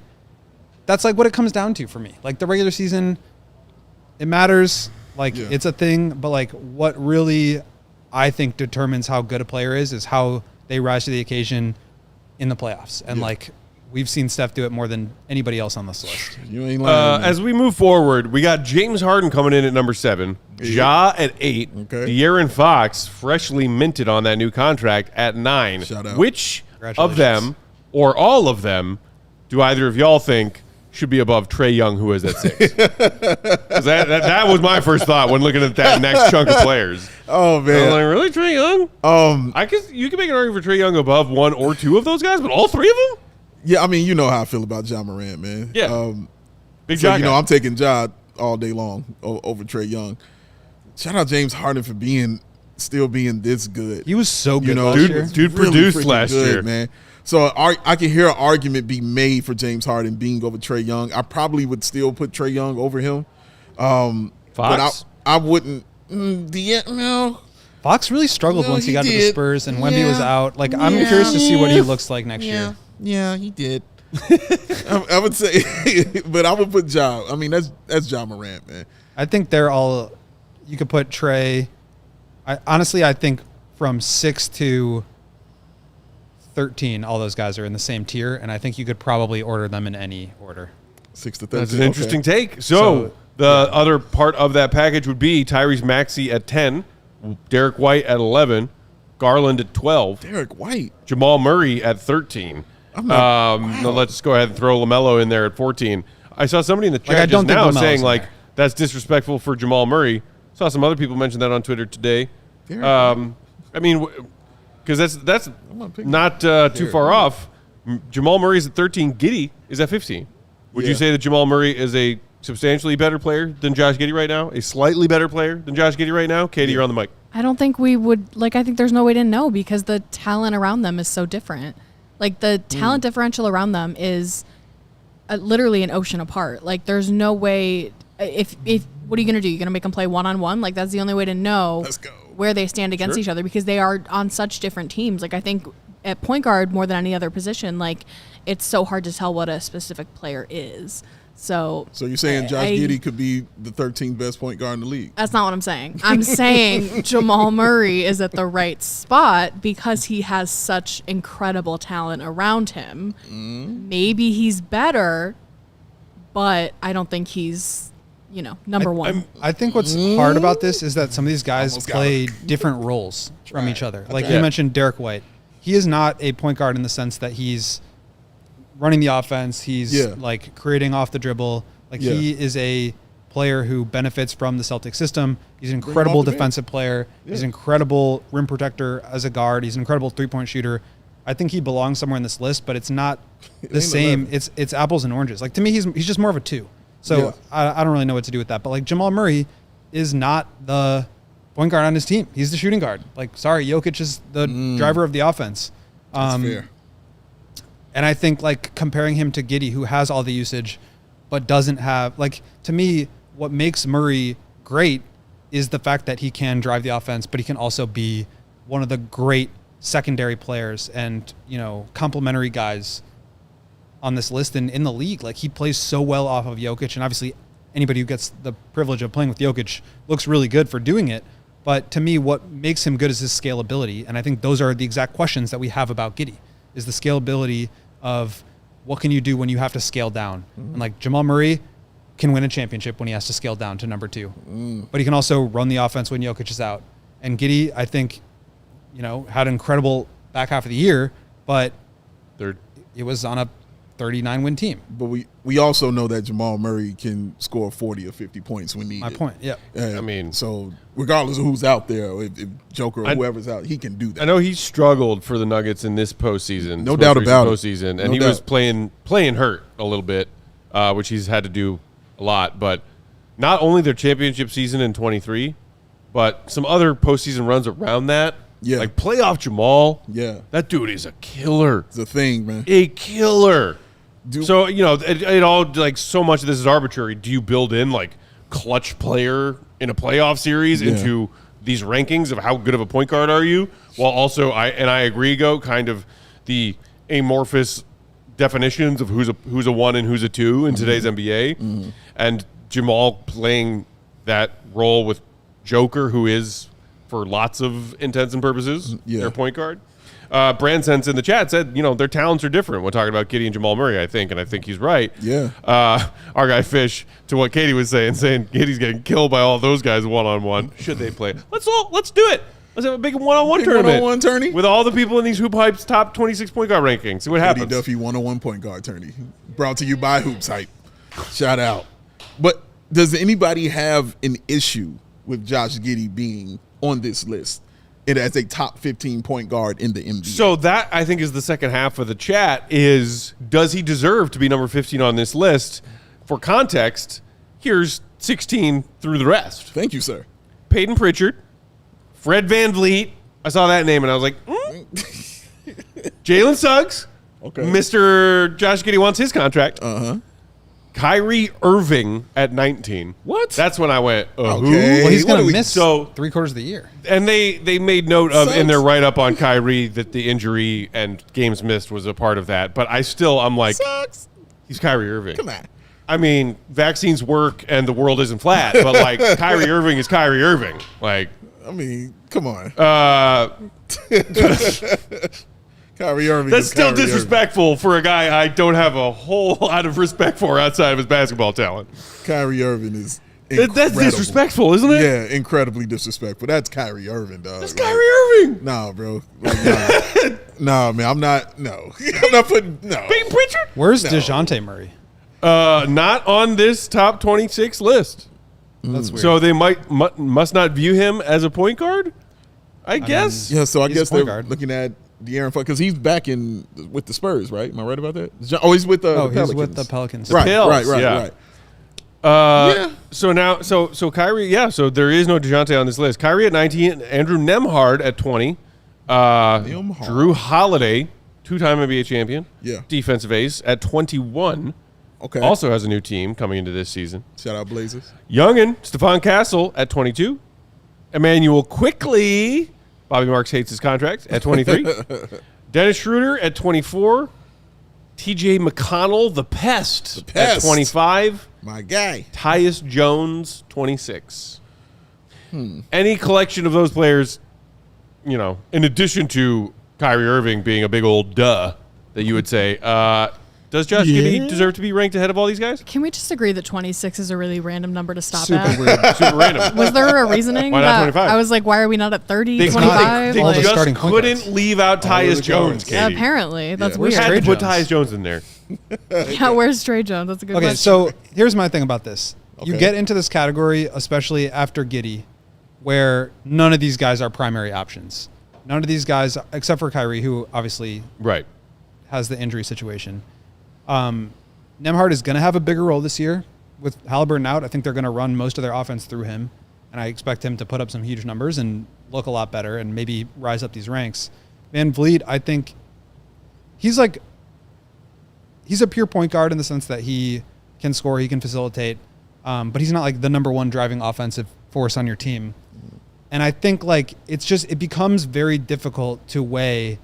what it comes down to for me. Like the regular season, it matters. Like it's a thing, but like what really I think determines how good a player is how they rise to the occasion in the playoffs. And like we've seen Steph do it more than anybody else on this list. You ain't lying. As we move forward, we got James Harden coming in at number 7, Ja at 8, De'Aaron Fox freshly minted on that new contract at 9. Shout out. Which of them or all of them do either of y'all think should be above Trae Young, who is at 6? 'Cause that was my first thought when looking at that next chunk of players. Oh man, I was like, really, Trae Young? I guess you can make an argument for Trae Young above 1 or 2 of those guys, but all 3 of them? Yeah, I mean, you know how I feel about Ja Morant, man. Yeah. Big so, Ja you know, guy. I'm taking Ja all day long over Trae Young. Shout out James Harden for still being this good. He was so good know, last year. Dude really produced freaking last good, year. man. So I can hear an argument be made for James Harden being over Trae Young. I probably would still put Trae Young over him. Fox? But I wouldn't. No. Fox really struggled once he got to the Spurs and Wemby was out. Like I'm Yeah. curious to see what he looks like next year. Yeah, he did. I would say, but I would put Ja. I mean, that's Ja Morant, man. I think they're all. You could put Trae. I think from 6 to 13, all those guys are in the same tier, and I think you could probably order them in any order. 6 to 13. That's an interesting take. So the other part of that package would be Tyrese Maxey at 10, Derek White at 11, Garland at 12, Derek White, Jamal Murray at 13. Now let's go ahead and throw LaMelo in there at 14. I saw somebody in the chat just now saying like that's disrespectful for Jamal Murray. Saw some other people mention that on Twitter today. I mean, because that's not too far off. Jamal Murray's at 13. Giddey is at 15. Would you say that Jamal Murray is a substantially better player than Josh Giddey right now? A slightly better player than Josh Giddey right now? Katie, you're on the mic. I don't think we would I think there's no way to know because the talent around them is so different. Like the talent differential around them is literally an ocean apart. Like there's no way. If what are you gonna do? You're gonna make them play 1-on-1? Like that's the only way to know where they stand against each other because they are on such different teams. Like I think at point guard more than any other position, like it's so hard to tell what a specific player is. So you're saying Josh Giddey could be the 13th best point guard in the league? That's not what I'm saying. I'm saying Jamal Murray is at the right spot because he has such incredible talent around him. Maybe he's better, but I don't think he's, number one. I think what's hard about this is that some of these guys play different roles from each other. Like you mentioned Derek White. He is not a point guard in the sense that he's running the offense. He's like creating off the dribble. Like he is a player who benefits from the Celtic system. He's an incredible defensive player. He's an incredible rim protector as a guard. He's an incredible 3-point shooter. I think he belongs somewhere in this list, but it's not the same. It's apples and oranges. Like to me, he's just more of a 2. So I don't really know what to do with that. But like Jamal Murray is not the point guard on his team. He's the shooting guard. Like, sorry, Jokic is the driver of the offense. That's fair. And I think like comparing him to Giddey, who has all the usage, but doesn't have to me, what makes Murray great is the fact that he can drive the offense, but he can also be one of the great secondary players and, complementary guys on this list and in the league. Like, he plays so well off of Jokic, and obviously anybody who gets the privilege of playing with Jokic looks really good for doing it. But to me, what makes him good is his scalability. And I think those are the exact questions that we have about Giddey, is the scalability of what can you do when you have to scale down. And like Jamal Murray can win a championship when he has to scale down to number 2. But he can also run the offense when Jokic is out. And Giddey, I think, had an incredible back half of the year, but it was on a 39-win team. But we also know that Jamal Murray can score 40 or 50 points when needed. My point, yeah. So regardless of who's out there, or if Joker or whoever's out, he can do that. I know he struggled for the Nuggets in this postseason. No doubt about it. Postseason, and he was playing hurt a little bit, which he's had to do a lot. But not only their championship season in 23, but some other postseason runs around that. Yeah. Like playoff Jamal. Yeah. That dude is a killer. It's a thing, man. A killer. So, it all, like, so much of this is arbitrary. Do you build in, like, clutch player in a playoff series into these rankings of how good of a point guard are you? While also, I agree, kind of the amorphous definitions of who's a 1 and who's a 2 in today's NBA. And Jamal playing that role with Joker, who is, for lots of intents and purposes, their point guard. Brand Sense in the chat said, their talents are different when talking about Giddey and Jamal Murray, I think, and I think he's right. Yeah. Our guy Fish, to what Katie was saying Giddey's getting killed by all those guys one-on-one. Should they play? Let's do it. Let's have a big one-on-one tournament. One-on-one tourney? With all the people in these HoopHype's top 26 point guard rankings. See what happens. Eddie Duffy one-on-one point guard tourney. Brought to you by HoopsHype. Shout out. But does anybody have an issue with Josh Giddey being on this list? It as a top 15 point guard in the NBA. So that, I think, is the second half of the chat is, does he deserve to be number 15 on this list? For context, here's 16 through the rest. Thank you, sir. Peyton Pritchard, Fred VanVleet. I saw that name and I was like, Jalen Suggs. Okay. Mr. Josh Giddey wants his contract. Kyrie Irving at 19. What? That's when I went, Okay. who? Well, he's What going do we- to miss so- 3/4 of the year. And they made note of in Suggs? their write-up on Kyrie that the injury and games missed was a part of that. But I'm like, Sucks. he's Kyrie Irving. Come on. I mean, vaccines work and the world isn't flat, but like Kyrie Irving is Kyrie Irving. Like, I mean, come on. uh, Kyrie Irving. that's is still Kyrie disrespectful for a guy I don't have a whole lot of respect for outside of his basketball talent. Irving. Kyrie Irving is incredible. That's disrespectful, isn't it? Yeah, incredibly disrespectful. That's Kyrie Irving, dog. That's Kyrie Irving. Nah, bro. Like, nah, man. I'm not. No, I'm not putting. No. Peyton Pritchard? Where's DeJounte Murray? Not on this top 26 list. That's weird. So they must not view him as a point guard, I guess. Yeah, so I He's a guess point they're guard. looking at De'Aaron Fox because he's back in with the Spurs, right? Am I right about that? He's with the Pelicans. He's with the Pelicans. Right, Pels, right. yeah. Yeah. So now, so Kyrie, so there is no DeJounte on this list. Kyrie at 19, Andrew Nembhard at 20, Nembhard. Drew Holiday, two-time NBA champion, Yeah. defensive ace at 21, Okay. also has a new team coming into this season. Shout out Blazers. Youngin, Stephon Castle at 22, Emmanuel Quickley, Bobby Marks hates his contract, at 23, Dennis Schroeder at 24, TJ McConnell, the pest, at Pest. 25, My guy. Tyus Jones, 26. Any collection of those players, in addition to Kyrie Irving being a big old duh, that you would say, does Josh Giddey deserve to be ranked ahead of all these guys? Can we just agree that 26 is a really random number to stop Super at? weird. Super random. Was there a reasoning? Why not that 25? I was like, why are we not at 30, They 25? They All the just starting point couldn't guards. leave out Tyus the Jones, guards. Katie. Apparently. That's Where's We had weird. to put Trey Tyus Jones in there. Yeah, where's Trey Jones? That's a good Okay, question. so here's my thing about this. You Okay. get into this category, especially after Giddey, where none of these guys are primary options. None of these guys, except for Kyrie, who obviously Right. has the injury situation. Nembhard is going to have a bigger role this year. With Halliburton out, I think they're going to run most of their offense through him. And I expect him to put up some huge numbers and look a lot better and maybe rise up these ranks. Van Vliet, I think he's a pure point guard in the sense that he can score, he can facilitate. but he's not like the number one driving offensive force on your team. And I think like it becomes very difficult to weigh.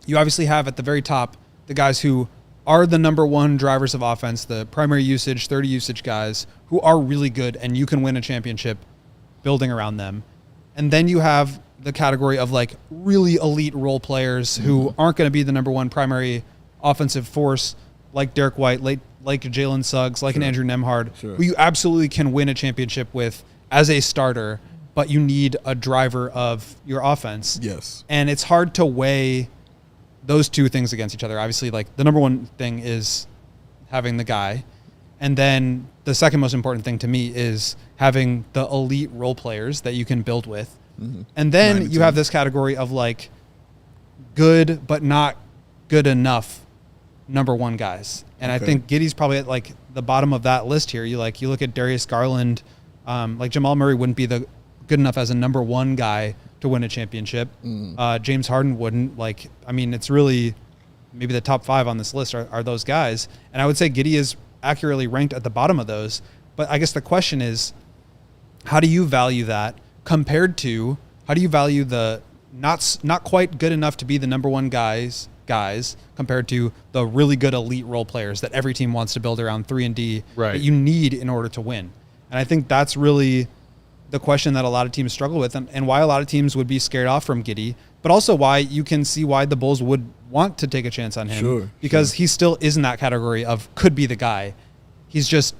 You obviously have at the very top the guys who are the number one drivers of offense, the primary usage, 30 usage guys who are really good and you can win a championship building around them. And then you have the category of like really elite role players who aren't going to be the number one primary offensive force, like Derek White, like Jalen Suggs, like an Andrew Nembhard, who you absolutely can win a championship with as a starter, but you need a driver of your offense. Yes. And it's hard to weigh those two things against each other. Obviously, like the number one thing is having the guy. And then the second most important thing to me is having the elite role players that you can build with. And then you have this category of like good but not good enough number one guys. And I think Giddey's probably at like the bottom of that list here. You look at Darius Garland, like Jamal Murray wouldn't be the good enough as a number one guy to win a championship. James Harden wouldn't. It's really maybe the top 5 on this list are those guys. And I would say Giddey is accurately ranked at the bottom of those. But I guess the question is, how do you value that compared to how do you value the not quite good enough to be the number one guys compared to the really good elite role players that every team wants to build around 3 and D that you need in order to win? And I think that's really the question that a lot of teams struggle with and why a lot of teams would be scared off from Giddey, but also why you can see why the Bulls would want to take a chance on him because he still is in that category of could be the guy. He's just,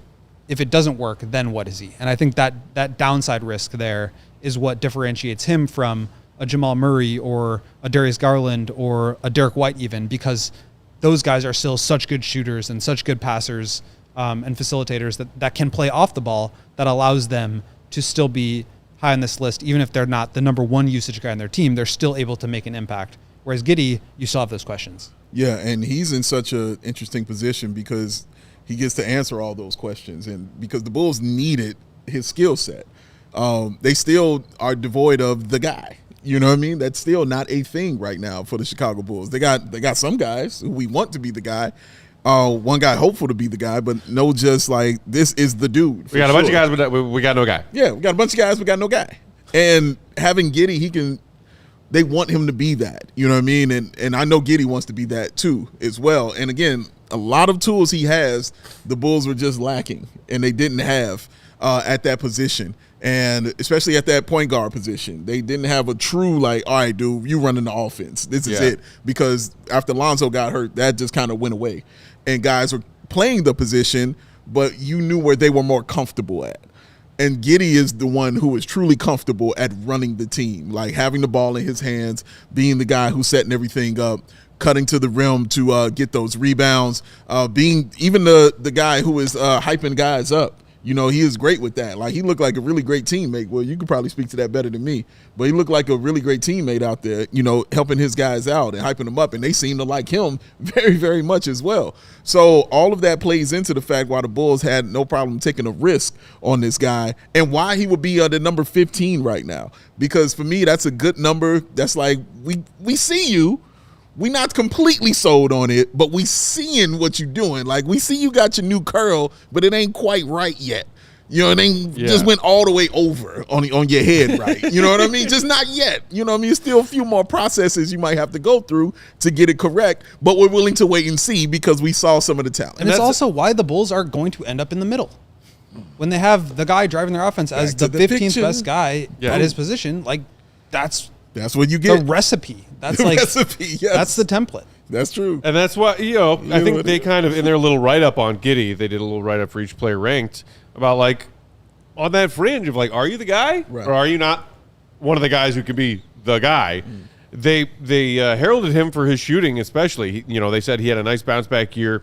if it doesn't work, then what is he? And I think that downside risk there is what differentiates him from a Jamal Murray or a Darius Garland or a Derek White even, because those guys are still such good shooters and such good passers and facilitators that can play off the ball that allows them to still be high on this list. Even if they're not the number one usage guy on their team, they're still able to make an impact. Whereas Giddey, you still have those questions. Yeah, and he's in such an interesting position because he gets to answer all those questions, and because the Bulls needed his skill set. They still are devoid of the guy. You know what I mean? That's still not a thing right now for the Chicago Bulls. They got some guys who we want to be the guy. One guy hopeful to be the guy, but no, just like this is the dude. We got a bunch of guys, but we got no guy. Yeah, we got a bunch of guys, we got no guy. And having Giddey, they want him to be that. You know what I mean? And I know Giddey wants to be that too as well. And again, a lot of tools he has, the Bulls were just lacking, and they didn't have at that position. And especially at that point guard position, they didn't have a true like, all right, dude, you running the offense. This is it. Because after Lonzo got hurt, that just kind of went away. And guys were playing the position, but you knew where they were more comfortable at. And Giddey is the one who is truly comfortable at running the team, like having the ball in his hands, being the guy who's setting everything up, cutting to the rim to get those rebounds, being even the guy who is hyping guys up. You know, he is great with that. Like, he looked like a really great teammate. Well, you could probably speak to that better than me. But he looked like a really great teammate out there, you know, helping his guys out and hyping them up. And they seem to like him very, very much as well. So all of that plays into the fact why the Bulls had no problem taking a risk on this guy and why he would be the number 15 right now. Because for me, that's a good number. That's like, we see you. We not completely sold on it, but we seeing what you're doing. Like, we see you got your new curl, but it ain't quite right yet. You know, it ain't just went all the way over on your head, right? You know what I mean? Just not yet. You know what I mean? Still a few more processes you might have to go through to get it correct, but we're willing to wait and see because we saw some of the talent. And it's also why the Bulls are going to end up in the middle. When they have the guy driving their offense as the 15th best guy at his position, like, that's what you get. The recipe. That's the recipe, yes. That's the template. That's true. And that's why, I think they kind of, in their little write-up on Giddey, they did a little write-up for each player ranked about, like, on that fringe of, like, are you the guy? Right. Or are you not one of the guys who could be the guy? They heralded him for his shooting especially. They said he had a nice bounce-back year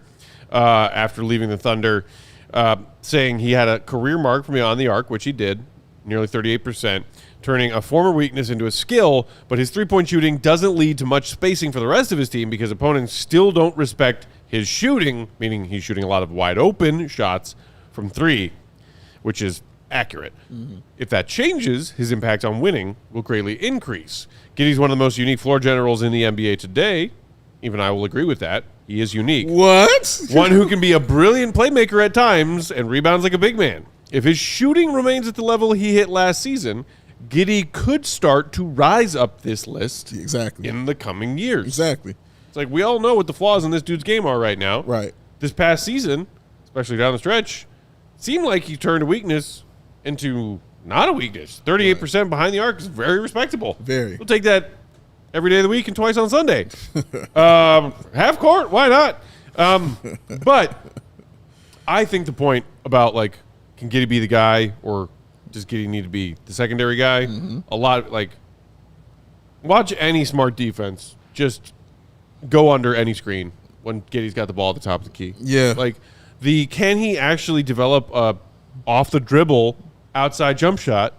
after leaving the Thunder, saying he had a career mark from beyond the arc, which he did, nearly 38%. Turning a former weakness into a skill, but his three-point shooting doesn't lead to much spacing for the rest of his team because opponents still don't respect his shooting, meaning he's shooting a lot of wide-open shots from three, which is accurate. If that changes, his impact on winning will greatly increase. Giddey's one of the most unique floor generals in the NBA today. even I will agree with that. He is unique. What? One who can be a brilliant playmaker at times and rebounds like a big man. If his shooting remains at the level he hit last season, Giddey could start to rise up this list Exactly. in the coming years. Exactly. It's like we all know what the flaws in this dude's game are right now. Right. This past season, especially down the stretch, seemed like he turned a weakness into not a weakness. 38% behind the arc is very respectable. Very. We'll take that every day of the week and twice on Sunday. Half court, why not? But I think the point about, like, can Giddey be the guy or does Giddey need to be the secondary guy? A lot, like, watch any smart defense just go under any screen when Giddey's got the ball at the top of the key. Yeah. Like, can he actually develop a off the dribble outside jump shot?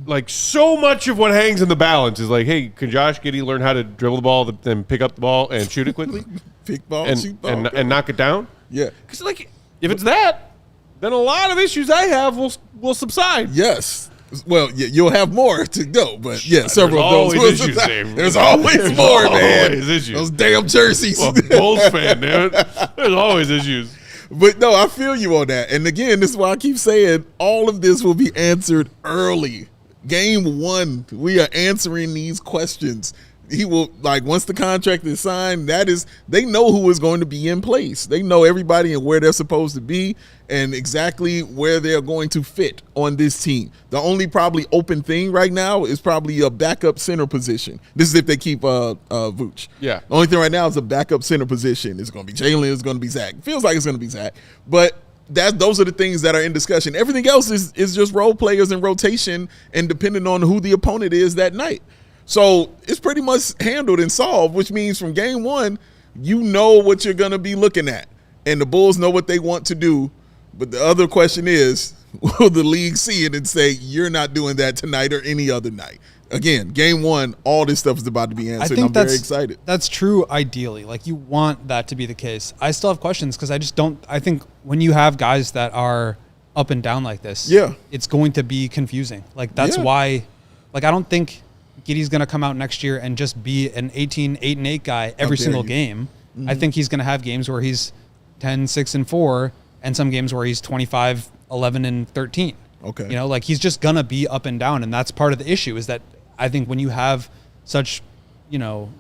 Like, so much of what hangs in the balance is like, hey, can Josh Giddey learn how to dribble the ball, then pick up the ball and shoot it quickly? Pick ball, and, shoot ball. and knock it down? Yeah. Because, like, if it's that, then a lot of issues I have will subside. Yes. Well, yeah, you'll have more to go, but yeah, several of those. always issues, Dave. There's always There's more, man. always issues. Those damn jerseys. Well, Bulls fan, dude. There's always issues. But no, I feel you on that. And again, this is why I keep saying all of this will be answered early. Game 1, we are answering these questions. He will, like, once the contract is signed, they know who is going to be in place. They know everybody and where they're supposed to be and exactly where they're going to fit on this team. The only probably open thing right now is probably a backup center position. This is if they keep Vooch. Yeah. The only thing right now is a backup center position. It's going to be Jalen. It's going to be Zach. Feels like it's going to be Zach. But those are the things that are in discussion. Everything else is just role players and rotation and depending on who the opponent is that night. So it's pretty much handled and solved, which means from game 1, you know what you're going to be looking at. And the Bulls know what they want to do. But the other question is, will the league see it and say, you're not doing that tonight or any other night? Again, game 1, all this stuff is about to be answered. I'm very excited. That's true ideally. Like, you want that to be the case. I still have questions because I think when you have guys that are up and down like this, it's going to be confusing. Like, that's why, like, I don't think Giddey's going to come out next year and just be an 18-8-8 guy every single game. Mm-hmm. I think he's going to have games where he's 10-6-4 and some games where he's 25-11-13. Okay. You know, like, he's just going to be up and down, and that's part of the issue is that I think when you have such an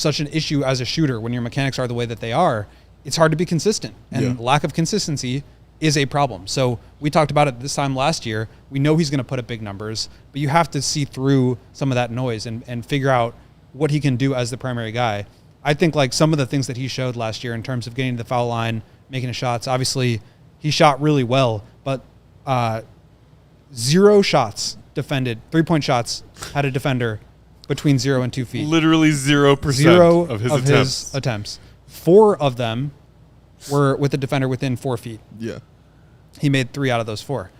issue as a shooter, when your mechanics are the way that they are, it's hard to be consistent, and lack of consistency is a problem. So we talked about it this time last year. We know he's going to put up big numbers, but you have to see through some of that noise and figure out what he can do as the primary guy. I think, like, some of the things that he showed last year in terms of getting to the foul line, making his shots, obviously he shot really well, but 0 shots defended, 3-point shots had a defender between 0 and 2 feet. Literally 0% of his attempts. 4 of them were with the defender within 4 feet. Yeah. He made 3 out of those 4.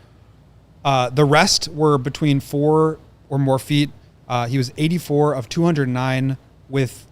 The rest were between 4 or more feet. He was 84 of 209 with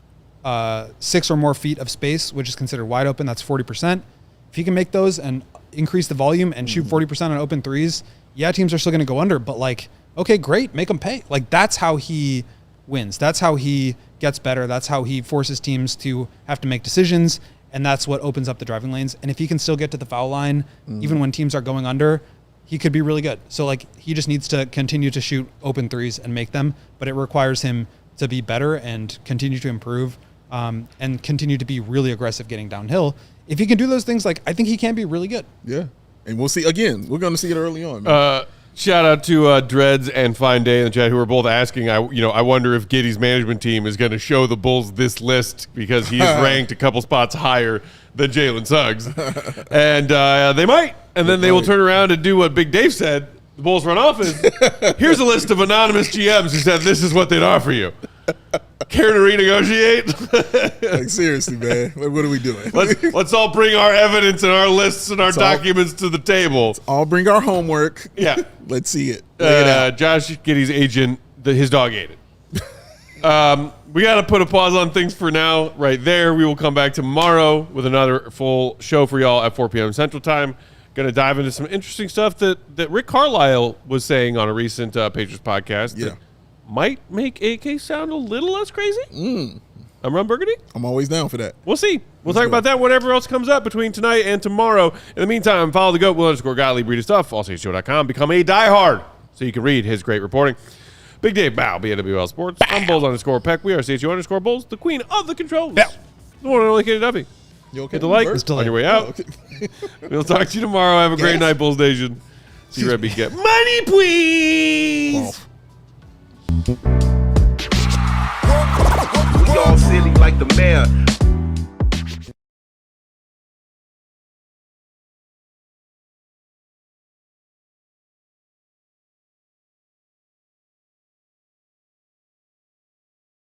6 or more feet of space, which is considered wide open. That's 40%. If he can make those and increase the volume and shoot 40% on open threes, teams are still going to go under. But, like, okay, great, make them pay. Like, that's how he wins. That's how he gets better. That's how he forces teams to have to make decisions. And that's what opens up the driving lanes. And if he can still get to the foul line, even when teams are going under, he could be really good. So, like, he just needs to continue to shoot open threes and make them. But it requires him to be better and continue to improve and continue to be really aggressive getting downhill. If he can do those things, like, I think he can be really good. Yeah. And we'll see. Again, we're going to see it early on, man. Shout out to Dreads and Fine Day in the chat who are both asking. I wonder if Giddey's management team is going to show the Bulls this list because he is ranked a couple spots higher than Jalen Suggs, and they might. And then they will turn around and do what Big Dave said. The Bulls front office. Here's a list of anonymous GMs who said this is what they'd offer you. Care to renegotiate? Like, seriously, man. Like, what are we doing? Let's all bring our evidence and our lists and our documents to the table. Let's all bring our homework. Yeah. Let's see it. Lay it out. Josh Giddey's agent, his dog ate it. We got to put a pause on things for now right there. We will come back tomorrow with another full show for y'all at 4 p.m. Central Time. Going to dive into some interesting stuff that Rick Carlisle was saying on a recent Patriots podcast. Yeah. Might make AK sound a little less crazy. I'm Ron Burgundy. I'm always down for that. We'll see. We'll Let's talk go. about that whatever else comes up between tonight and tomorrow. In the meantime, follow the GOAT, Will _Gottlieb, read his stuff, allchgo.com. Become a diehard so you can read his great reporting. Big Dave Bow, BNWL Sports. I'm Bulls_Peck. We are CHGO _Bulls, the queen of the controls. The one and only Katie Duffy. You okay? Hit the like Bert? on your way out. Oh, okay. We'll talk to you tomorrow. Have a great Yes. night, Bulls Nation. See you, Rebby. Get money, please. Off. We all silly like the mayor.